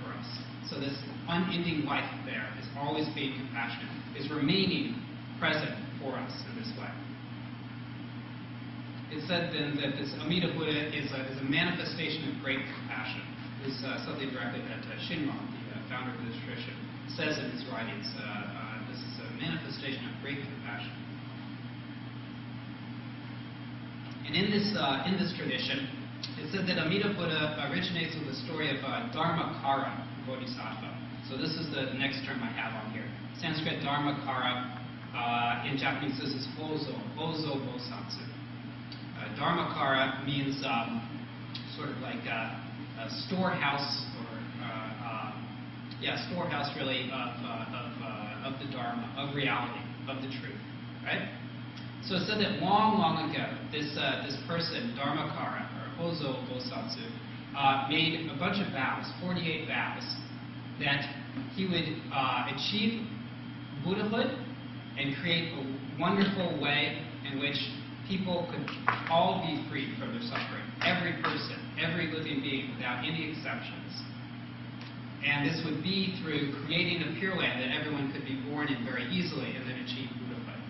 for us. So this unending life there is always being compassionate, is remaining present for us in this way. It's said then that this Amida Buddha is a manifestation of great compassion. This is something directly that Shinran, the founder of this tradition, says in his writings. This is a manifestation of great compassion. And in this tradition, it said that Amida Buddha originates with the story of Dharma Cara, Bodhisattva. So this is the next term I have on here. Sanskrit Dharma Cara, in Japanese this is Bozo Bosatsu. Dharma Cara means sort of like a storehouse, or storehouse really of the Dharma, of reality, of the truth, right? So it said that long ago, this person, Dharmakara, or Hozo Bosatsu, made a bunch of vows, 48 vows, that he would achieve Buddhahood and create a wonderful way in which people could all be freed from their suffering. Every person, every living being, without any exceptions. And this would be through creating a Pure Land that everyone could be born in very easily and then achieve Buddhahood.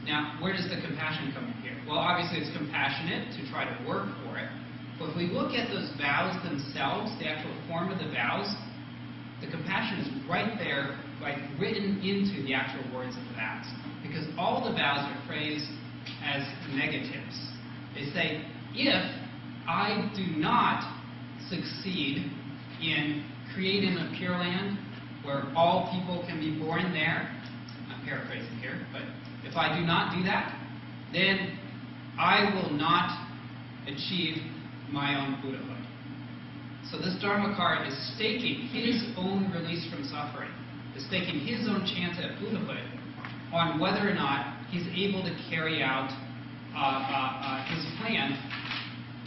Now, where does the compassion come in here? Well, obviously it's compassionate to try to work for it. But if we look at those vows themselves, the actual form of the vows, the compassion is right there, like written into the actual words of the vows. Because all the vows are phrased as negatives. They say, if I do not succeed in creating a Pure Land where all people can be born there, I'm paraphrasing here, but if I do not do that, then I will not achieve my own Buddhahood. So this Dharmakara is staking his own release from suffering, is staking his own chance at Buddhahood on whether or not he's able to carry out his plan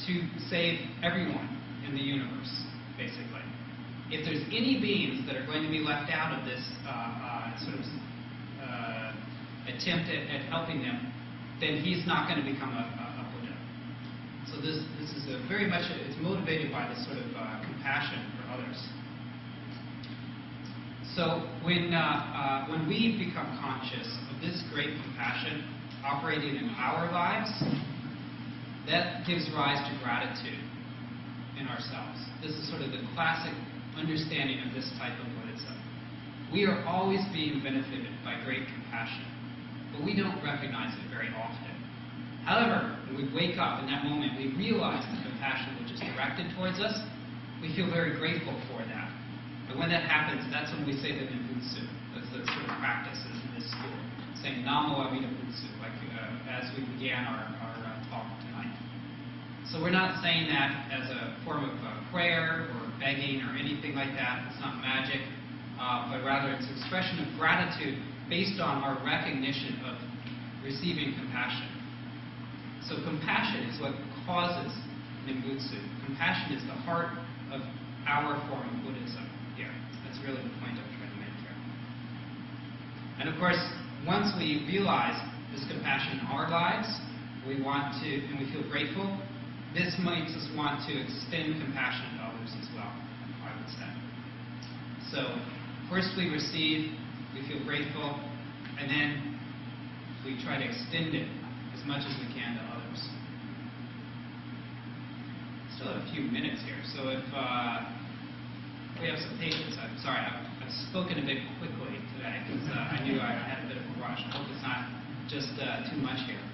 to save everyone in the universe, basically. If there's any beings that are going to be left out of this attempt at helping them, then he's not going to become a Buddha. So this is very much, it's motivated by this sort of compassion for others. So when we become conscious of this great compassion operating in our lives, that gives rise to gratitude in ourselves. This is sort of the classic understanding of this type of Buddhism. We are always being benefited by great compassion, but we don't recognize it very often. However, when we wake up in that moment, we realize the compassion which is directed towards us. We feel very grateful for that. And when that happens, that's when we say the Nembutsu. That's the sort of practices in this school, saying Namo Amida Butsu, like as we began our talk tonight. So we're not saying that as a form of prayer or begging or anything like that. It's not magic, but rather it's an expression of gratitude based on our recognition of receiving compassion. So compassion is what causes Nembutsu. Compassion is the heart of our form of Buddhism here. That's really the point I'm trying to make here. And of course, once we realize this compassion in our lives, we want to, and we feel grateful, this makes us want to extend compassion to others as well, I would say. So first we receive, we feel grateful, and then we try to extend it as much as we can to others. Still have a few minutes here, so if we have some patience, I'm sorry, I've spoken a bit quickly today because I knew I had a bit of a rush. I hope it's not just too much here.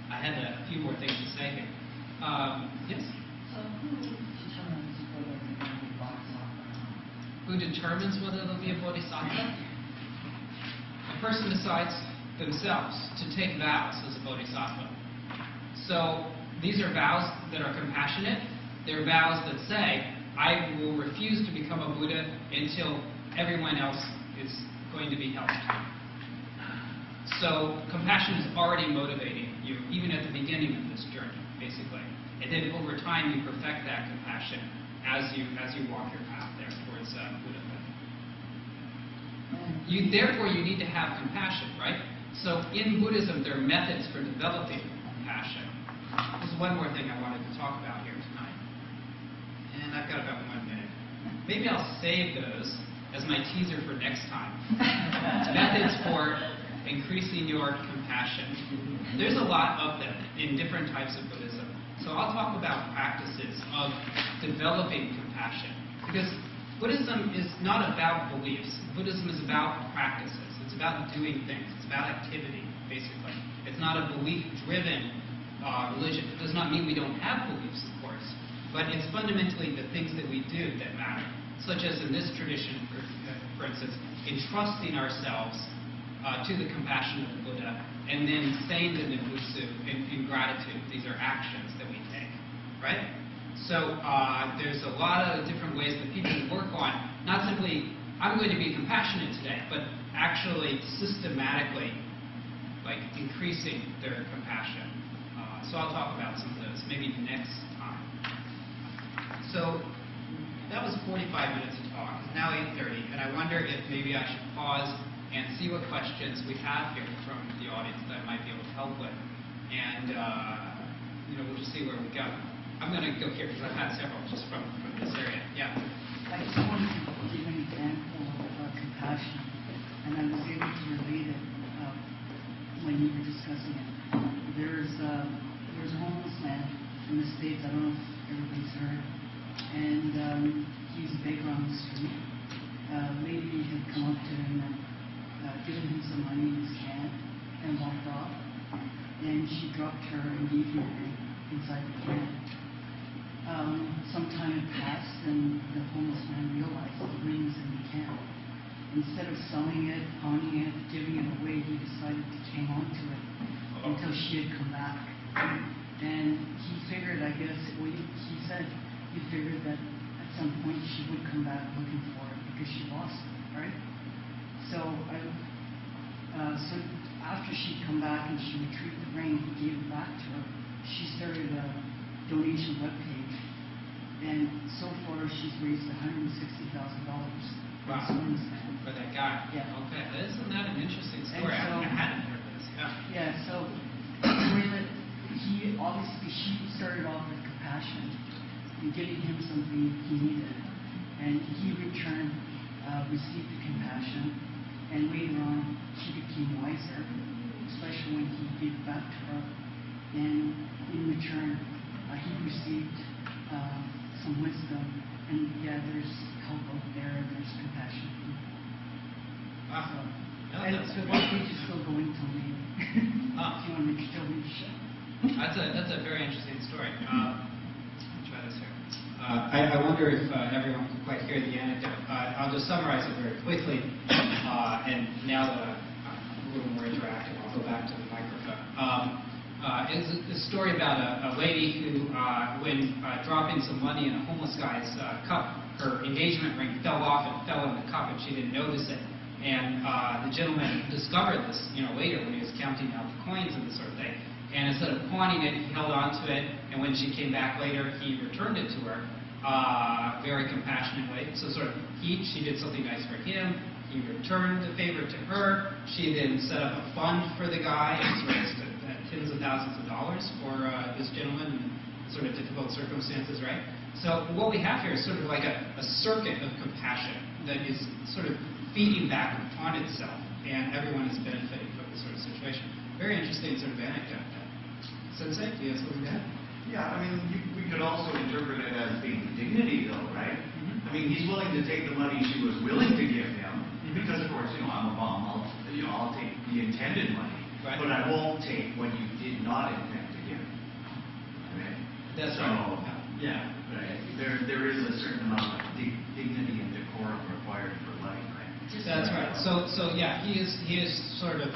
I had a few more things to say here. Yes? So who determines whether they're going to be Bodhisattva or not? Who determines whether they'll be a Bodhisattva? A person decides themselves to take vows as a Bodhisattva. So these are vows that are compassionate. They're vows that say, I will refuse to become a Buddha until everyone else is going to be helped. So compassion is already motivating you, even at the beginning of this journey, basically. And then over time, you perfect that compassion as you walk your path there towards Buddhahood. Therefore, you need to have compassion, right? So in Buddhism, there are methods for developing compassion. There's one more thing I wanted to talk about here tonight. And I've got about 1 minute. Maybe I'll save those as my teaser for next time. Methods for increasing your compassion. There's a lot of them in different types of Buddhism. So I'll talk about practices of developing compassion. Because Buddhism is not about beliefs. Buddhism is about practices. It's about doing things. It's about activity, basically. It's not a belief-driven religion. It does not mean we don't have beliefs, of course. But it's fundamentally the things that we do that matter. Such as in this tradition, for instance, entrusting ourselves to the compassion of the Buddha, and then saying the Nembutsu in gratitude. These are actions that we take, right? So there's a lot of different ways that people work on, not simply, I'm going to be compassionate today, but actually systematically, like, increasing their compassion. So I'll talk about some of those maybe next time. So that was 45 minutes of talk. It's now 8:30, and I wonder if maybe I should pause and see what questions we have here from the audience that I might be able to help with. And, we'll just see where we go. I'm going to go here because I've had several just from this area. Yeah? I just wanted to give an example of compassion, and I was able to relate it when you were discussing it. There's a homeless man in the States, I don't know if everybody's heard, and he's a beggar on the street. A lady had come up to him and given him some money in his hand and walked off. and she dropped her and gave him a ring inside the can. Some time had passed, and the homeless man realized the ring was in the can. Instead of selling it, pawning it, giving it away, he decided to hang on to it until she had come back. And he figured, I guess, well, he said he figured that at some point she would come back looking for it because she lost it, right? So after she'd come back and she retrieved the ring, he gave it back to her. She started a donation webpage, and so far she's raised $160,000. Wow. For that guy. Yeah. Okay. Isn't that an interesting story? And so, I hadn't heard this. Yeah. Yeah, so the way that she started off with compassion and giving him something he needed, and he in return received the compassion, and later on she became wiser, especially when he gave it back to her, and in return he received some wisdom, and yeah, there's help out there, and there's compassion. Wow. No, And that's so very- that page is still going till May. If you want to still read the show. That's a very interesting story. I'll try this here. I wonder if everyone can quite hear the anecdote. I'll just summarize it very quickly, and now that I'm a little more interactive, I'll go back to the microphone. It's a story about a lady who, when dropping some money in a homeless guy's cup, her engagement ring fell off and fell in the cup, and she didn't notice it. And the gentleman discovered this, later when he was counting out the coins and this sort of thing. And instead of pawning it, he held on to it. And when she came back later, he returned it to her, very compassionately. So sort of she did something nice for him. He returned the favor to her. She then set up a fund for the guy and raised tens of thousands of dollars for this gentleman in sort of difficult circumstances, right? So what we have here is sort of like a circuit of compassion that is sort of feeding back on itself, and everyone is benefiting from this sort of situation. Very interesting sort of anecdote. Sensei, do you have something to add? Yeah, I mean, we could also interpret it as being dignity, though, right? Mm-hmm. I mean, he's willing to take the money she was willing to give him, because, of course, I'm a bum. I'll take the intended money, Right. but I won't take what you did not intend to give. Right? That's so, right. Yeah, right. There is a certain amount of dignity and decorum required for life, right? That's right. So yeah, he is sort of.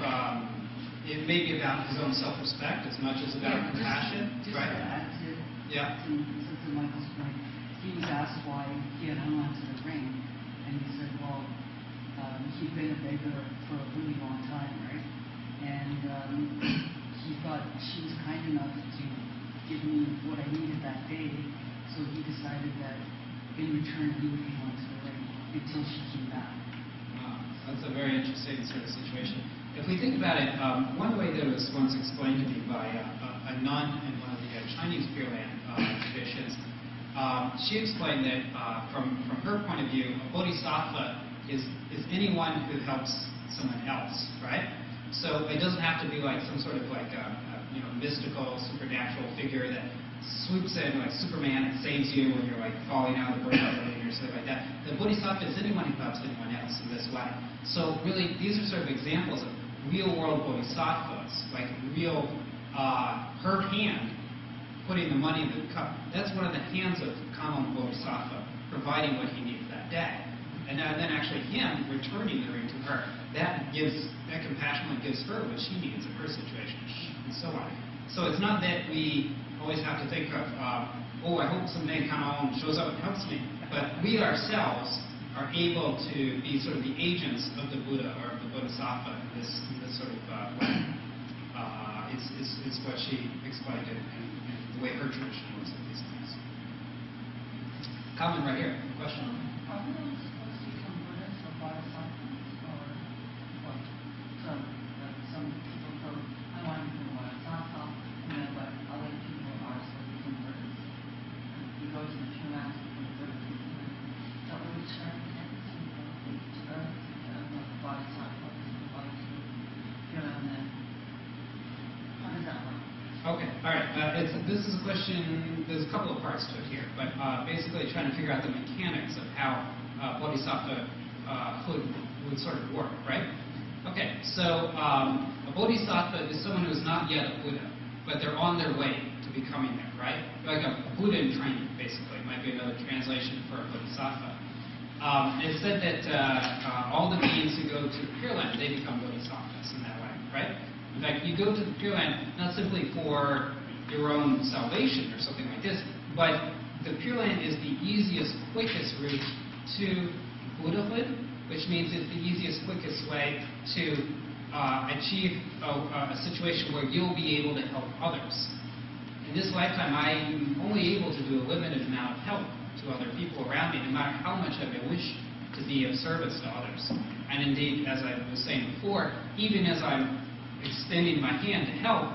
It may be about his own self-respect as much as about compassion, just right? To add to, Yeah. to Michael's point, he was asked why he had hung on to the ring, and he said, well, he'd been a beggar for a really long time, right? And he thought she was kind enough to give me what I needed that day, so he decided that in return he would hang on to the ring until she came back. Wow, that's a very interesting sort of situation. If we think about it, one way that it was once explained to me by a nun in one of the Chinese Pure Land traditions, she explained that from her point of view, a bodhisattva is anyone who helps someone else, right? So it doesn't have to be like some sort of like mystical, supernatural figure that swoops in like Superman and saves you when you're like falling out of the building or something like that. The bodhisattva is anyone who helps anyone else in this way. So really, these are sort of examples of real-world bodhisattvas, like real, her hand putting the money in the cup. That's one of the hands of common bodhisattva, providing what he needs that day. And then actually him returning the ring to her, that compassionately gives her what she needs in her situation, and so on. So it's not that we always have to think of, I hope someday Kanao shows up and helps me. But we ourselves are able to be sort of the agents of the Buddha or of the Bodhisattva in this sort of way. It's what she explained and the way her tradition looks at these things. Comment right here. Question on that. Are we all supposed to become Buddhas or Bodhisattvas or what? So, some people go, I want to become a Bodhisattva, and then what other people are supposed to become Buddhas. You go to the true master for the Buddha. So we return to earth, the Bodhisattva, and then how does that work? Okay, all right. This is a question, there's a couple of parts to it here, but basically trying to figure out the mechanics of how Bodhisattva would sort of work, right? Okay, so a bodhisattva is someone who is not yet a Buddha, but they're on their way to becoming there, right? Like a Buddha in training, basically, might be another translation for a bodhisattva. It's said that all the beings who go to the Pure Land, they become bodhisattvas in that way, right? In fact, you go to the Pure Land not simply for your own salvation or something like this, but the Pure Land is the easiest, quickest route to Buddhahood, which means it's the easiest, quickest way to achieve a situation where you'll be able to help others. In this lifetime, I'm only able to do a limited amount of help to other people around me, no matter how much I may wish to be of service to others. And indeed, as I was saying before, even as I'm extending my hand to help,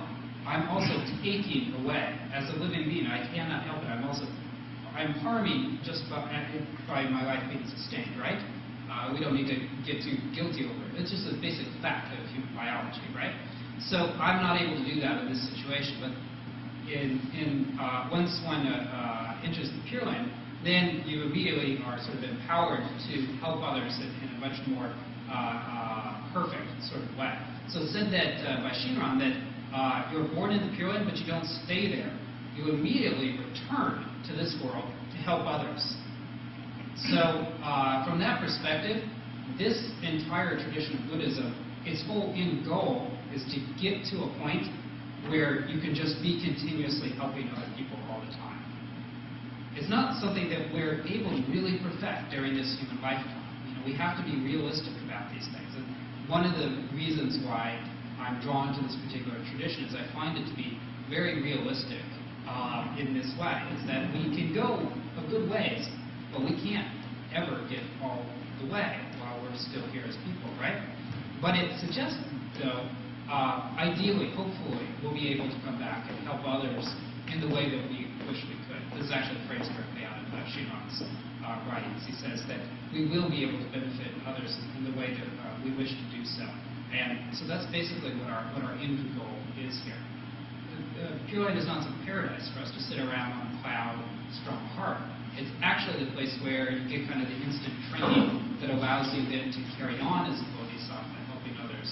I'm also taking away. As a living being, I cannot help it. I'm harming just by my life being sustained, right? We don't need to get too guilty over it. It's just a basic fact of human biology, right? So I'm not able to do that in this situation. But once one enters the Pure Land, then you immediately are sort of empowered to help others in a much more perfect sort of way. So it's said that by Shinran that you're born in the Pure Land, but you don't stay there. You immediately return to this world to help others. So from that perspective, this entire tradition of Buddhism, its whole end goal is to get to a point where you can just be continuously helping other people all the time. It's not something that we're able to really perfect during this human lifetime. We have to be realistic about these things. And one of the reasons why I'm drawn to this particular tradition is I find it to be very realistic in this way, is that we can go a good ways, but we can't ever get all the way while we're still here as people, right? But it suggests, though, ideally, hopefully, we'll be able to come back and help others in the way that we wish we could. This is actually phrased directly out of Shinran's writings. He says that we will be able to benefit others in the way that we wish to do so. And so that's basically what our end goal is here. Pure Land is not some paradise for us to sit around on a cloud, strong heart. It's actually the place where you get kind of the instant training that allows you then to carry on as a bodhisattva, helping others,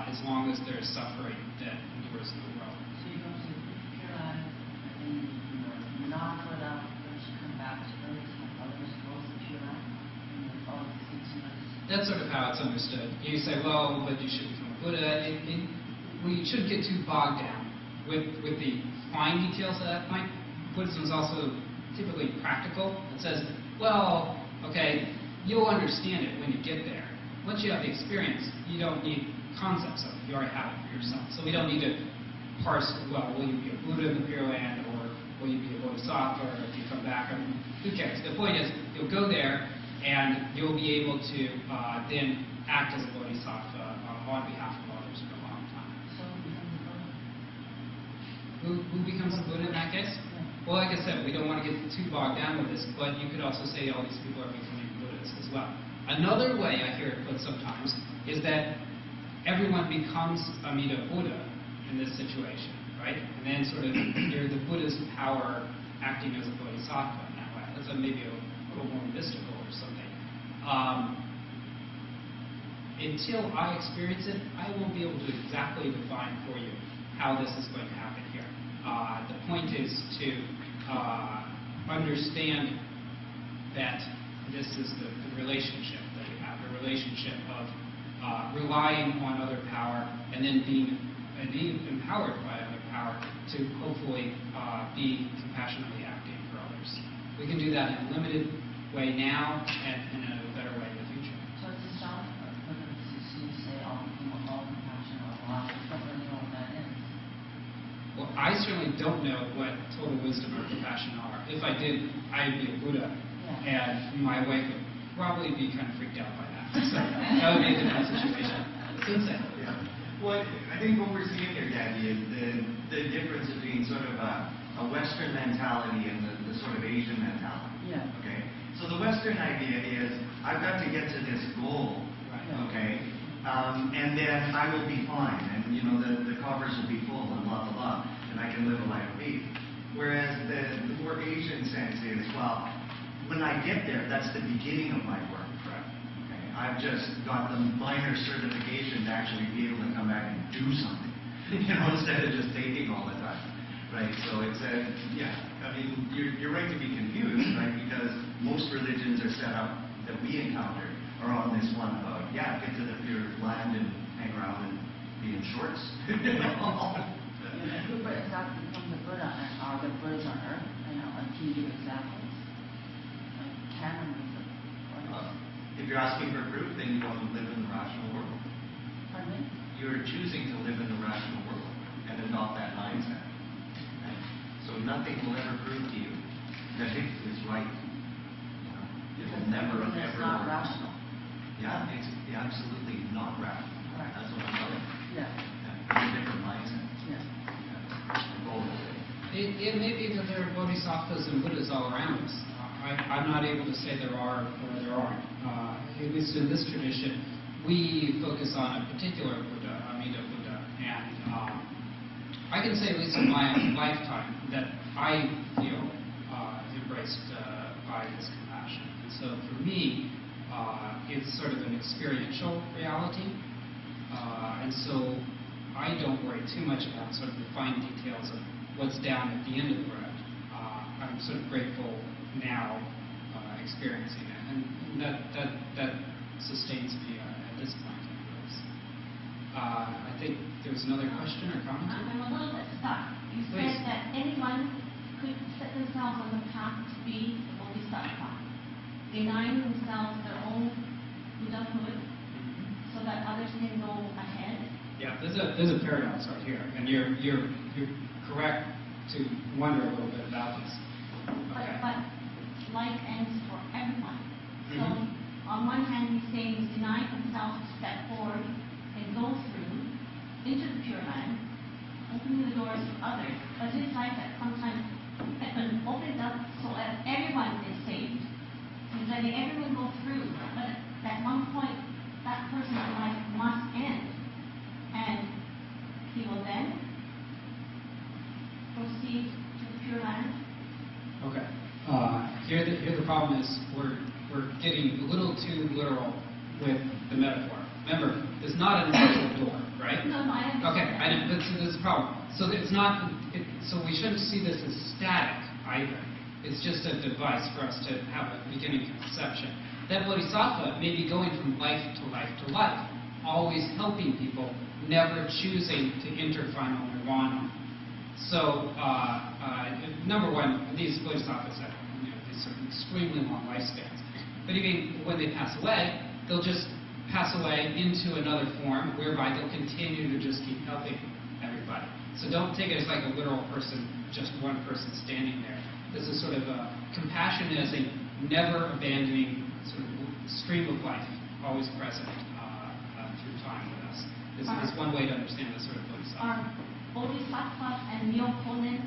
as long as there's suffering that endures in the world. So you go to Pure Land, and you're not put out, but you come back to Earth and others go to Pure Land, and you follow the teachings. That's sort of how it's understood. You say, well, but you should become a Buddha. We shouldn't get too bogged down with the fine details at that point. Buddhism is also typically practical. It says, well, okay, you'll understand it when you get there. Once you have the experience, you don't need concepts of it. You already have it for yourself. So we don't need to parse, well, will you be a Buddha in the Pure Land, or will you be a Bodhisattva, or if you come back? I mean, who cares? The point is, you'll go there, and you'll be able to then act as a Bodhisattva on behalf of others for a long time. So Who becomes a Buddha in that case? Well, like I said, we don't want to get too bogged down with this, but you could also say all these people are becoming Buddhas as well. Another way I hear it put sometimes is that everyone becomes a Amida Buddha in this situation, right? And then sort of you're the Buddha's power acting as a Bodhisattva in that way. That's maybe a little more mystical or something. Until I experience it, I won't be able to exactly define for you how this is going to happen here. The point is to understand that this is the relationship that we have, the relationship of relying on other power and then being empowered by other power to hopefully be compassionately acting for others. We can do that in a limited way now and in a better way in the future. So it's a sound for them to say all compassion, all love, don't really know what that is. Well, I certainly don't know what total wisdom or compassion are. If I did, I'd be a Buddha, and my wife would probably be kind of freaked out by that. So that would be a different situation. Sensei. Yeah. Well, I think what we're seeing here, Daddy, is the difference between sort of a Western mentality and the sort of Asian mentality. Yeah. Okay? So the Western idea is, I've got to get to this goal, okay? And then I will be fine, and the coffers will be full, and blah, blah, blah, and I can live a life of peace. Whereas the more Asian sense is, well, when I get there, that's the beginning of my work. Correct. Okay? I've just got the minor certification to actually be able to come back and do something, instead of just taking all the time, right? So it's I mean, you're right to be confused, right? Because most religions are set up that we encounter are on this one about, get to the pure land and hang around and be in shorts. Who exactly from the Buddha and are the Buddhas on earth? And can you give examples? Like canonism. If you're asking for proof, then you don't live in the rational world. Pardon me? You're choosing to live in the rational world and adopt that mindset. Right? So nothing will ever prove to you that it is right. It will never, Because it's ever not work. rational. Yeah, it's absolutely not rational. Right. That's what I'm telling you. Yeah. It's a different mindset. Yeah. It may be that there are bodhisattvas and Buddhas all around us. I'm not able to say there are or there aren't. At least in this tradition, we focus on a particular Buddha, Amida Buddha, and I can say, at least in my own lifetime, that I feel embraced by this compassion. And so for me, it's sort of an experiential reality, and so I don't worry too much about sort of the fine details of what's down at the end of the road. I'm sort of grateful now experiencing it, and that sustains me at this point. I think there was another question or comment. I'm a little bit stuck. You Please. said that anyone could set themselves on the path to be a bodhisattva, denying themselves their own Buddhahood so that others can go ahead. Yeah, there's a paradox right here, and you're correct to wonder a little bit about this. Okay. But life ends for everyone. So Mhm. on one hand, he's saying he's denying himself to step forward and go through into the Pure Land, opening the doors to others. But his life at sometimes has been opened up so that everyone is saved. He's letting everyone go through. But at one point, that person's life must end. And he will then proceed to the Pure Land. Okay. Here the problem is we're getting a little too literal with the metaphor. Remember, it's not an actual door, right? No, I understand. Okay, I know that's the problem. So it's not. So we shouldn't see this as static either. It's just a device for us to have a beginning conception. That bodhisattva may be going from life to life to life, always helping people, never choosing to enter final nirvana. So, number one, these bodhisattvas have these sort of extremely long lifespans. But even when they pass away, they'll just pass away into another form whereby they'll continue to just keep helping everybody. So don't take it as like a literal person, just one person standing there. This is sort of compassion as a never abandoning sort of stream of life, always present through time with us. This is one way to understand this sort of bodhisattva. Are bodhisattvas and myokonin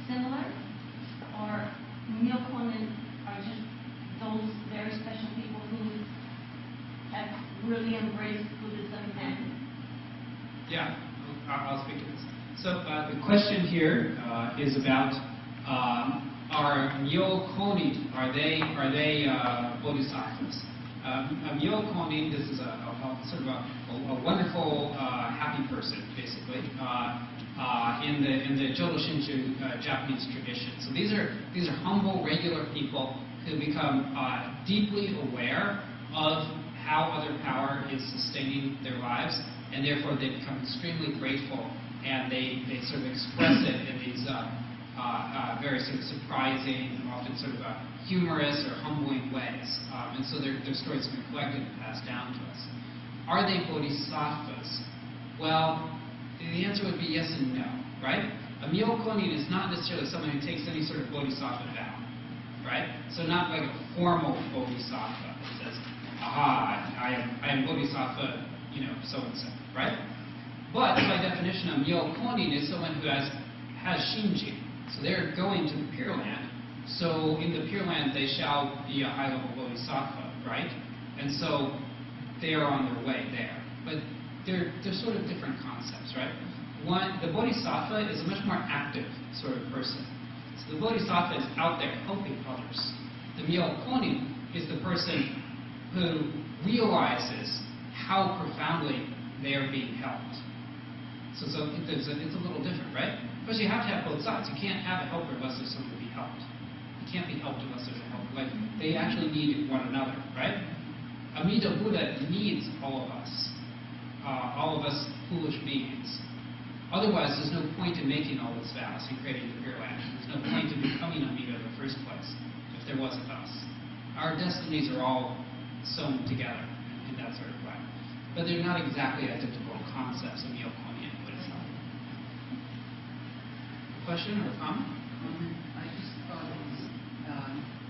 similar? Or myokonin are just those very special people who have really embraced Buddhism and... Yeah, I'll speak to this. So the question here is about are myokonin, are they bodhisattvas? Myokonin, this is a sort of a wonderful, happy person, basically, in the Jodo Shinshu Japanese tradition. So these are humble, regular people who become deeply aware of how other power is sustaining their lives, and therefore they become extremely grateful, and they sort of express it in these very sort of surprising, often sort of humorous or humbling ways. And so their stories have been collected and passed down to us. Are they bodhisattvas? Well, the answer would be yes and no, right? A myokonin is not necessarily someone who takes any sort of bodhisattva vow, right? So not like a formal bodhisattva that says, aha, I am bodhisattva, so-and-so, right? But by definition, a myokonin is someone who has Shinshu. So they're going to the Pure Land. So in the Pure Land, they shall be a high-level bodhisattva, right? And so they are on their way there. But they're sort of different concepts, right? One, the bodhisattva is a much more active sort of person. So the bodhisattva is out there helping others. The myokonin is the person who realizes how profoundly they are being helped. So it's a little different, right? Because you have to have both sides. You can't have a helper unless there's someone to be helped. You can't be helped unless there's a helper. Like, they actually need one another, right? Amida Buddha needs all of us foolish beings. Otherwise, there's no point in making all this vows and creating the Pure Land. There's no point in becoming Amida in the first place if there wasn't us. Our destinies are all sewn together in that sort of way. But they're not exactly identical concepts of Myokomi and Buddhism. Question or comment? I just thought it was,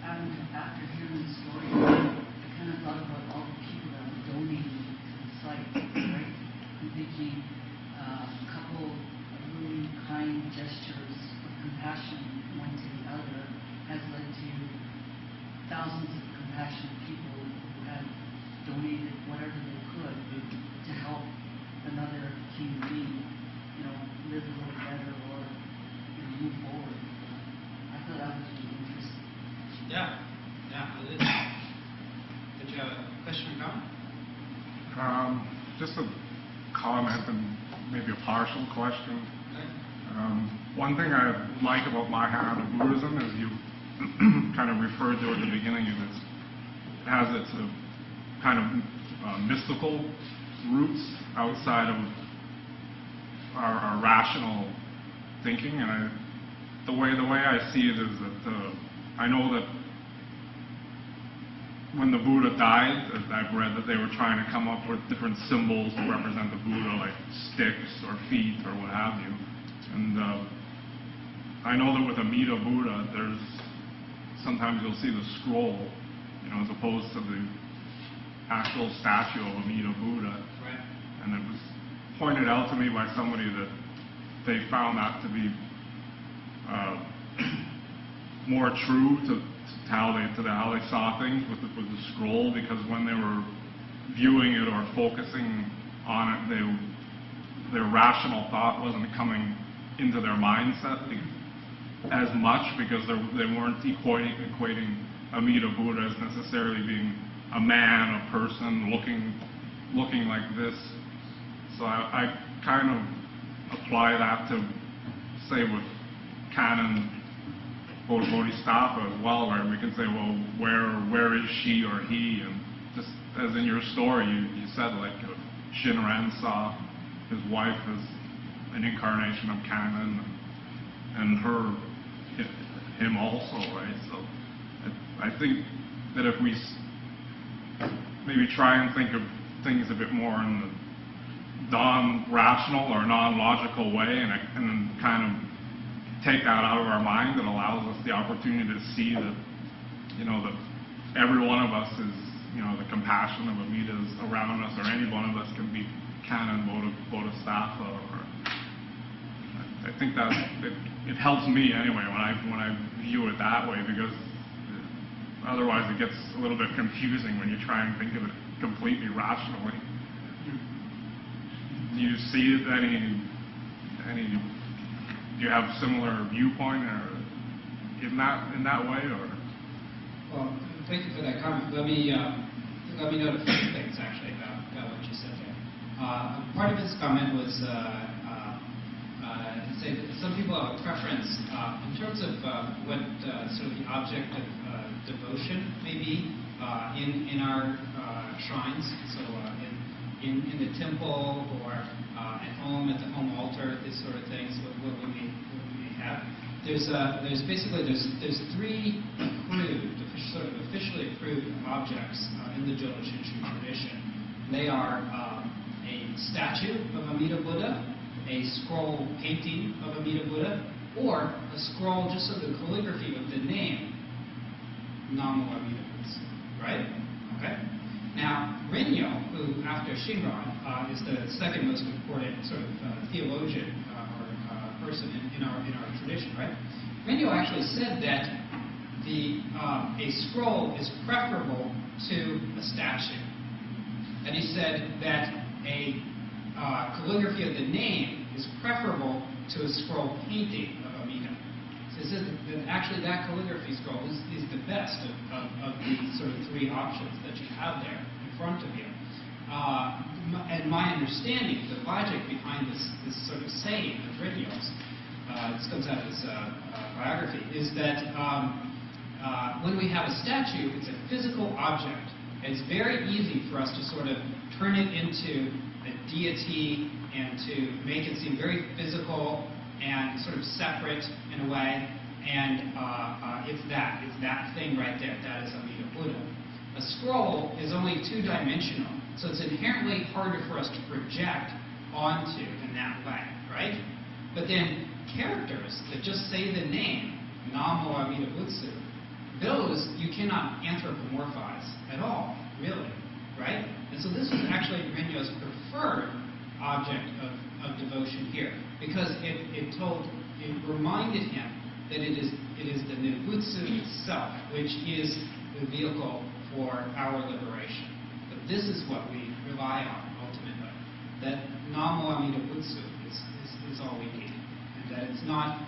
after hearing the story, I kind of thought about all the people that were donating to the site, right? I'm thinking a couple of really kind gestures of compassion, one to the other, has led to thousands of compassionate people who have donated whatever they could to help another human being, live a little better or move forward. I thought that was really interesting. Yeah, it is. Did you have a question or comment? Just a comment and maybe a partial question. One thing I like about Mahayana Buddhism is you kind of referred to at the beginning of this. It has its kind of mystical roots outside of our rational thinking, and the way I see it is that I know that when the Buddha died, I've read that they were trying to come up with different symbols to represent the Buddha, like sticks or feet or what have you. And I know that with Amida Buddha, sometimes you'll see the scroll, as opposed to the actual statue of Amida Buddha. Right. And it was pointed out to me by somebody that they found that to be more true to how they saw things with the scroll, because when they were viewing it or focusing on it, their rational thought wasn't coming into their mindset as much, because they weren't equating Amida Buddha as necessarily being a man, a person looking like this. So I kind of apply that to, say, with canon Bodhisattva as well, where we can say, well, where is she or he? And just as in your story, you said, like, Shinran saw his wife as an incarnation of canon, and him also, right? So I think that if we maybe try and think of things a bit more in the non-rational or non-logical way, and kind of take that out of our mind, that allows us the opportunity to see that, that every one of us is, the compassion of Amidas around us, or any one of us can be canon Bodhisattva. Or I think that it helps me anyway when I view it that way, because otherwise it gets a little bit confusing when you try and think of it completely rationally. Do you see it do you have similar viewpoint or in that way, or? Well, thank you for that comment. Let me note a few things actually about what you said there. Part of his comment was say that some people have a preference in terms of what sort of the object of devotion may be in our shrines. So in the temple or at home, at the home altar, these sort of things, what we may have. There's three approved, sort of officially approved objects in the Jodo Shinshu tradition. They are a statue of Amida Buddha, a scroll painting of Amida Buddha, or a scroll just of the calligraphy with the name Namo Amida Buddha. Right? Okay. Now, Renyo, who after Shinran is the second most important sort of theologian or person in our tradition, right? Renyo actually said that a scroll is preferable to a statue, and he said that a calligraphy of the name is preferable to a scroll painting of Amida. So is that actually that calligraphy scroll is the best of the sort of three options that you have there in front of you. And my understanding, the logic behind this sort of saying of Rinyo's, this comes out of his biography, is that when we have a statue, it's a physical object. And it's very easy for us to sort of turn it into a deity and to make it seem very physical and sort of separate in a way. And it's that thing right there. That is Amida Buddha. A scroll is only two-dimensional, so it's inherently harder for us to project onto in that way, right? But then characters that just say the name, Namo Amida Butsu, those you cannot anthropomorphize at all, really, right? And so this was actually Rinyo's preferred object of devotion here, because it reminded him that it is the Nibutsu itself which is the vehicle for our liberation. But this is what we rely on ultimately. That Namo Amida Butsu is all we need, and that it's not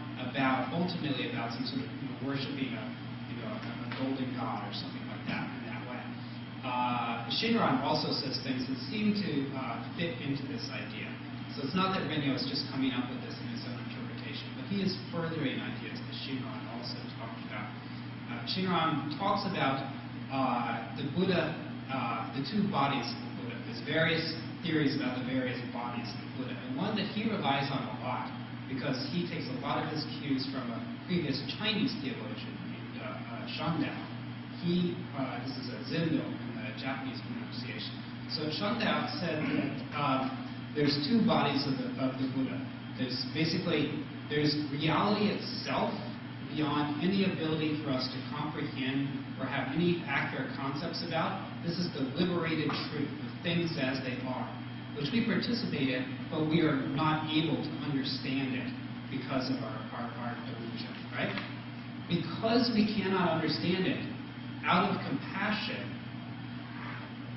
ultimately about some sort of worshiping a golden god or something like that in that way. Shinran also says things that seem to fit into this idea. So it's not that Rinyo is just coming up with this in his own interpretation, but he is furthering ideas that Shinran also talked about. Shinran talks about the Buddha, the two bodies of the Buddha. There's various theories about the various bodies of the Buddha, and one that he relies on a lot, because he takes a lot of his cues from a previous Chinese theologian named Shandao. This is a Zendo in the Japanese pronunciation. So Shandao said that there's two bodies of the Buddha. There's reality itself beyond any ability for us to comprehend or have any accurate concepts about. This is the liberated truth of things as they are, which we participate in, but we are not able to understand it because of our delusion, right? Because we cannot understand it, out of compassion,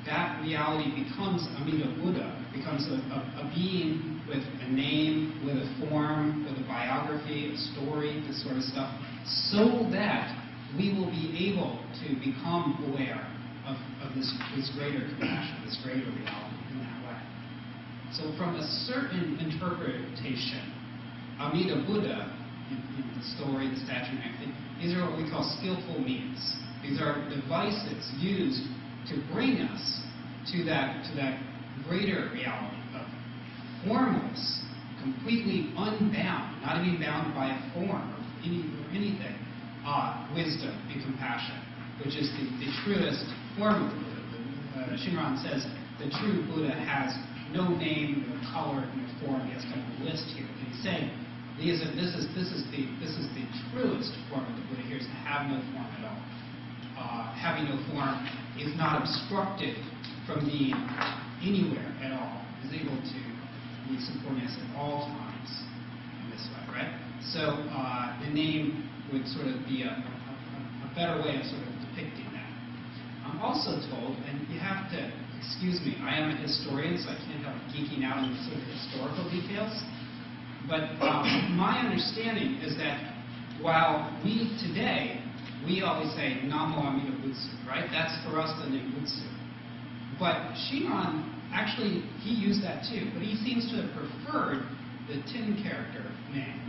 that reality becomes Amida Buddha, becomes a being with a name, with a form, with a biography, a story, this sort of stuff, so that we will be able to become aware of this greater compassion, this greater reality in that way. So from a certain interpretation, Amida Buddha, in the story, the statue, and everything, these are what we call skillful means. These are devices used to bring us to that greater reality of formless, completely unbound, not even bound by a form or anything, wisdom and compassion, which is the truest form of Buddha. Shinran says the true Buddha has no name, no color, no form. He has kind of a list here. And he's saying this is the truest form of the Buddha here, is to have no form at all. Having no form is not obstructed from being anywhere at all. Is able to be supporting us at all times in this way, right? So the name would sort of be a better way of sort of depicting that. I'm also told, and you have to excuse me, I am a historian, so I can't help geeking out on sort of historical details. But my understanding is that while we today, we always say Namo Amida Butsu, right? That's for us the name Butsu. But Shinran, actually, he used that too, but he seems to have preferred the Tin character name.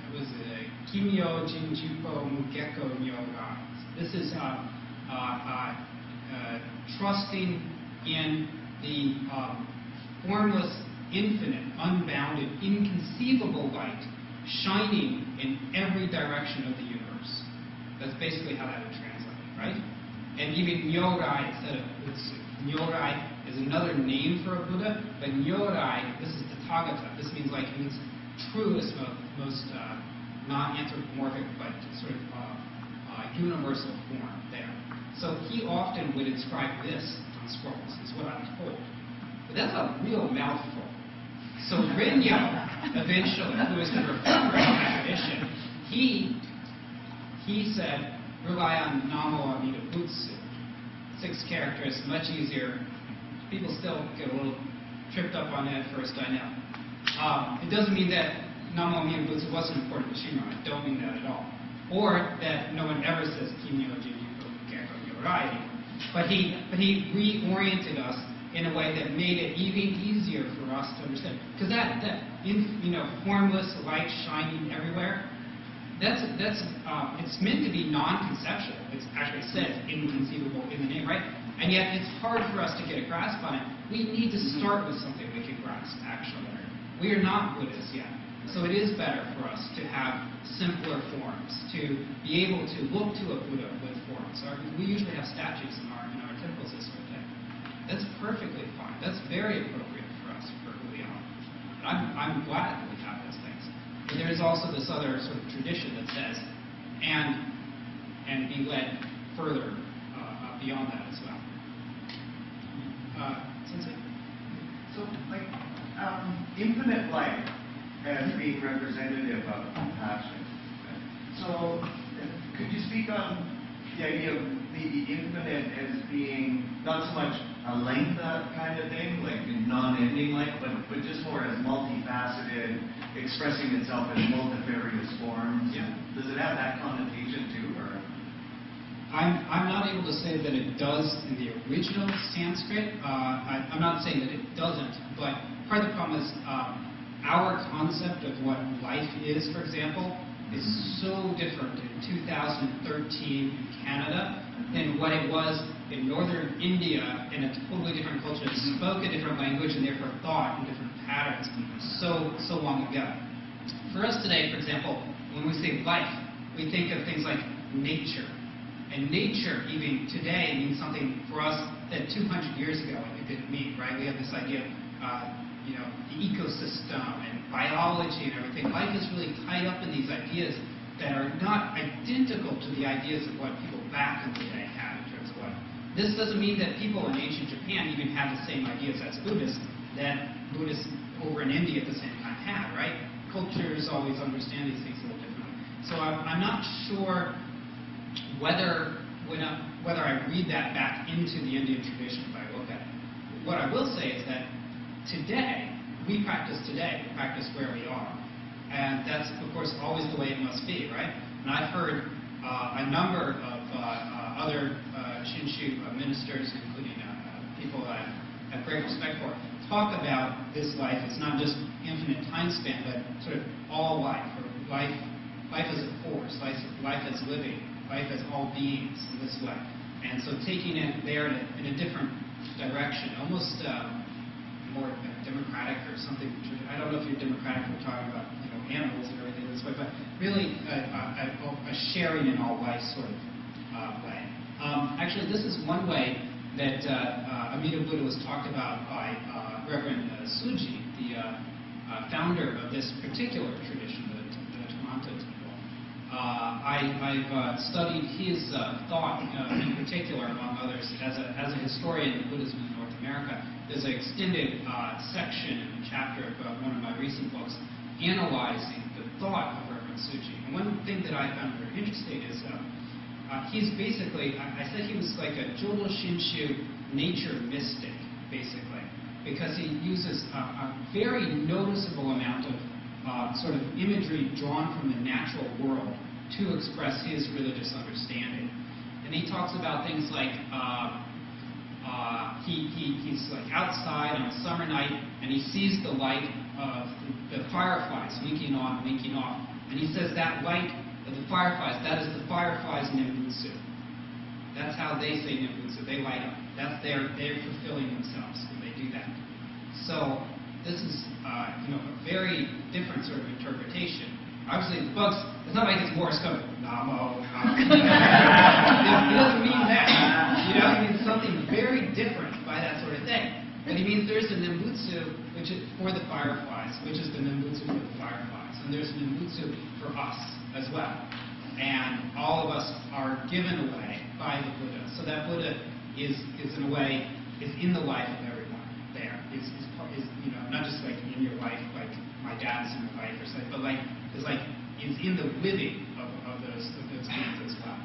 It was Kimyo Jinjupo Mugeko Nyoga. This is trusting in the formless, infinite, unbounded, inconceivable light shining in every direction of the universe. That's basically how that would translate, right? And even Nyorai instead of Butsu. Nyorai is another name for a Buddha, but Nyorai, this is Tathagata. This means truest, most non-anthropomorphic, but sort of universal form there. So he often would inscribe this on scrolls, is what I'm told. But that's a real mouthful. So Rinyo, eventually, who is the reformer of that tradition, he said, rely on Namo Amida Butsu. 6 characters, much easier. People still get a little tripped up on it at first, I know. It doesn't mean that Namo Amida Butsu wasn't important to Shinran. I don't mean that at all. Or that no one ever says Kinyo Jinjuko Gekko Yorai anymore. But he reoriented us in a way that made it even easier for us to understand. Because that formless light shining everywhere, it's meant to be non-conceptual. It's actually said inconceivable in the name, right? And yet it's hard for us to get a grasp on it. We need to start with something we can grasp, actually. We are not Buddhists yet. So it is better for us to have simpler forms, to be able to look to a Buddha with forms. We usually have statues in our temples this sort of thing. That's perfectly fine. That's very appropriate for us, for who we are. I'm glad that we have those things. But there's also this other sort of tradition that says, and be led further beyond that as well. Sensei? So, infinite life as being representative of compassion. So, could you speak on the idea of the infinite as being not so much a length kind of thing, like non-ending life, but just more as multifaceted, expressing itself in multifarious forms? Yeah. Does it have that connotation too, or? I'm not able to say that it does in the original Sanskrit. I'm not saying that it doesn't, but part of the problem is our concept of what life is, for example, is so different in 2013 in Canada than what it was in northern India in a totally different culture that spoke a different language and therefore thought in different patterns so long ago. For us today, for example, when we say life, we think of things like nature. And nature, even today, means something for us that 200 years ago it didn't mean, right? We have this idea of, the ecosystem and biology and everything. Life is really tied up in these ideas that are not identical to the ideas of what people back in the day had in terms of life. This doesn't mean that people in ancient Japan even had the same ideas as Buddhists that Buddhists over in India at the same time had, right? Cultures always understand these things a little differently. So I'm not sure whether I read that back into the Indian tradition if I look at it. What I will say is that today, we practice where we are. And that's, of course, always the way it must be, right? And I've heard a number of other Shinshu ministers, including people that I have great respect for, talk about this life. It's not just infinite time span, but sort of all life, or life as a force, life as living, life as all beings in this way. And so taking it there in a different direction, almost more democratic or something. I don't know if you're democratic, we're talking about animals and everything this way, but really a sharing in all life sort of way. Actually, this is one way that Amida Buddha was talked about by Reverend Suji, the founder of this particular tradition, the Toronto Temple. I've studied his thought in particular, among others, as a historian of Buddhism in North America. There's an extended section in a chapter of one of my recent books analyzing the thought of Reverend Suji. And one thing that I found very interesting is he's basically, I said he was like a Jodo Shinshu nature mystic, basically, because he uses a very noticeable amount of sort of imagery drawn from the natural world to express his religious understanding. And he talks about things like he's like outside on a summer night and he sees the light of the fireflies winking on, winking off. And he says that light of the fireflies, that is the fireflies Nimbutsu. That's how they say Nimbutsu. They light up. They're fulfilling themselves when they do that. So this is a very different sort of interpretation. Obviously, the books, it's not like it's Morse code. Namo. It doesn't mean that. It means something very different by that sort of thing. But he means there's a Nimbutsu which is for the fireflies, which is the Nimbutsu for the fireflies. And there's a Nimbutsu for us as well. And all of us are given away by the Buddha. So that Buddha is in a way, is in the life of everyone there. Is not just like in your life, like my dad is in your life or something, but is in the living of those beings as well.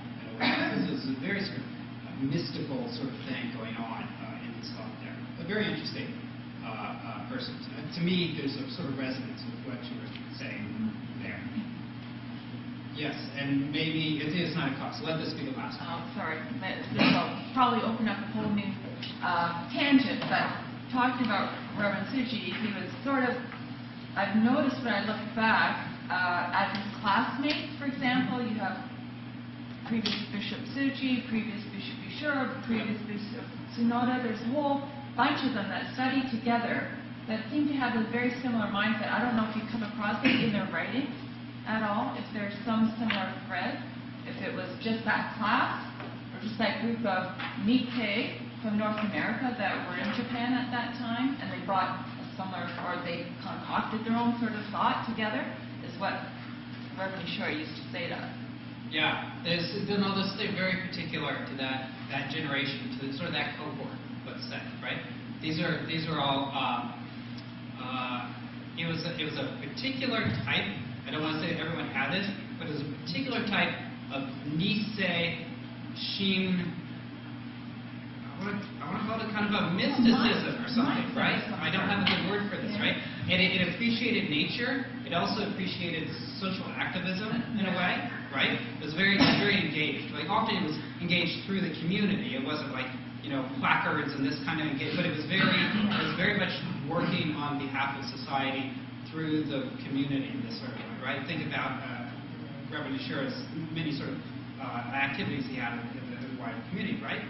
This is a very sort of mystical sort of thing going on in his thought there. But very interesting. person. To me, there's a sort of resonance with what you were saying there. Yes, and maybe it is 9 o'clock, so let this be the last one. Sorry, this will probably open up a whole new tangent, but talking about Reverend Suji, he was sort of, I've noticed when I look back at his classmates, for example, you have previous Bishop Suji, previous Bishop Ishura, previous Bishop Sunoda, there's a whole bunch of them that study together that seem to have a very similar mindset. I don't know if you come across it in their writing at all, if there's some similar thread, if it was just that class, or just that group of Nikkei from North America that were in Japan at that time, and they brought a similar, or they concocted their own sort of thought together, is what Reverend Ishura used to say to us. Yeah, there's stay very particular to that generation, to sort of that cohort, let's say, right? These are all. It was a particular type. I don't want to say that everyone had this, but it was a particular type of Nisei Shin. I want to call it kind of a mysticism or something, right? I don't have a good word for this, right? And it appreciated nature. It also appreciated social activism in a way, right? It was very engaged. Like often it was engaged through the community. It wasn't like placards and this kind of engagement, but it was very much working on behalf of society through the community in this sort of way, right? Think about Reverend Ishura's many sort of activities he had in the wider community, right?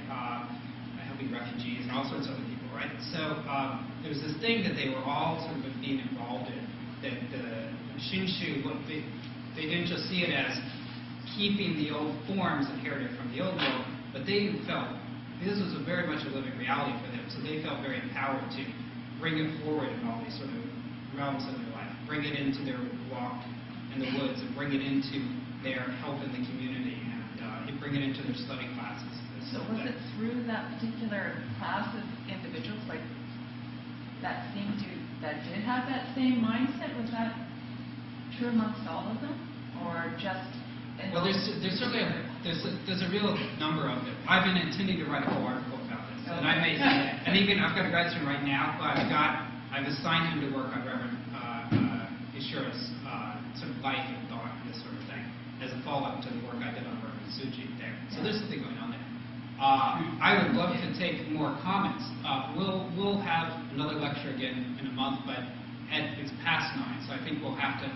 Helping refugees and all sorts of other people, right? So there was this thing that they were all sort of being involved in, that the Shinshu, they didn't just see it as keeping the old forms inherited from the old world, but they felt this was very much a living reality for them, so they felt very empowered to bring it forward in all these sort of realms of their life, bring it into their walk in the woods, and bring it into their help in the community, and bring it into their study classes. So was it through that particular class of individuals, like that did have that same mindset? Was that true amongst all of them, or just? Well, there's certainly there's a real number of them. I've been intending to write a whole article about this, and I may say, and even I've got a grad student right now. I've assigned him to work on Reverend Ishura's sort of life and thought and this sort of thing as a follow-up to the work I did on Reverend Suji there. So there's something going on there. I would love to take more comments. We'll have another lecture again in a month, but it's past 9, so I think we'll have to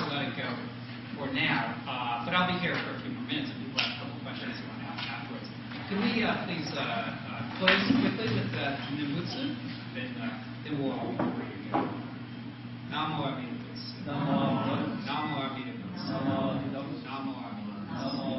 let it go for now. But I'll be here for a few more minutes if people have a couple questions you want to ask afterwards. Can we please close quickly with Nembutsu? Then we'll all be ready to go. Namo Amida Butsu. Namo Amida Butsu. Namo Amida Butsu. Namo Amida Butsu.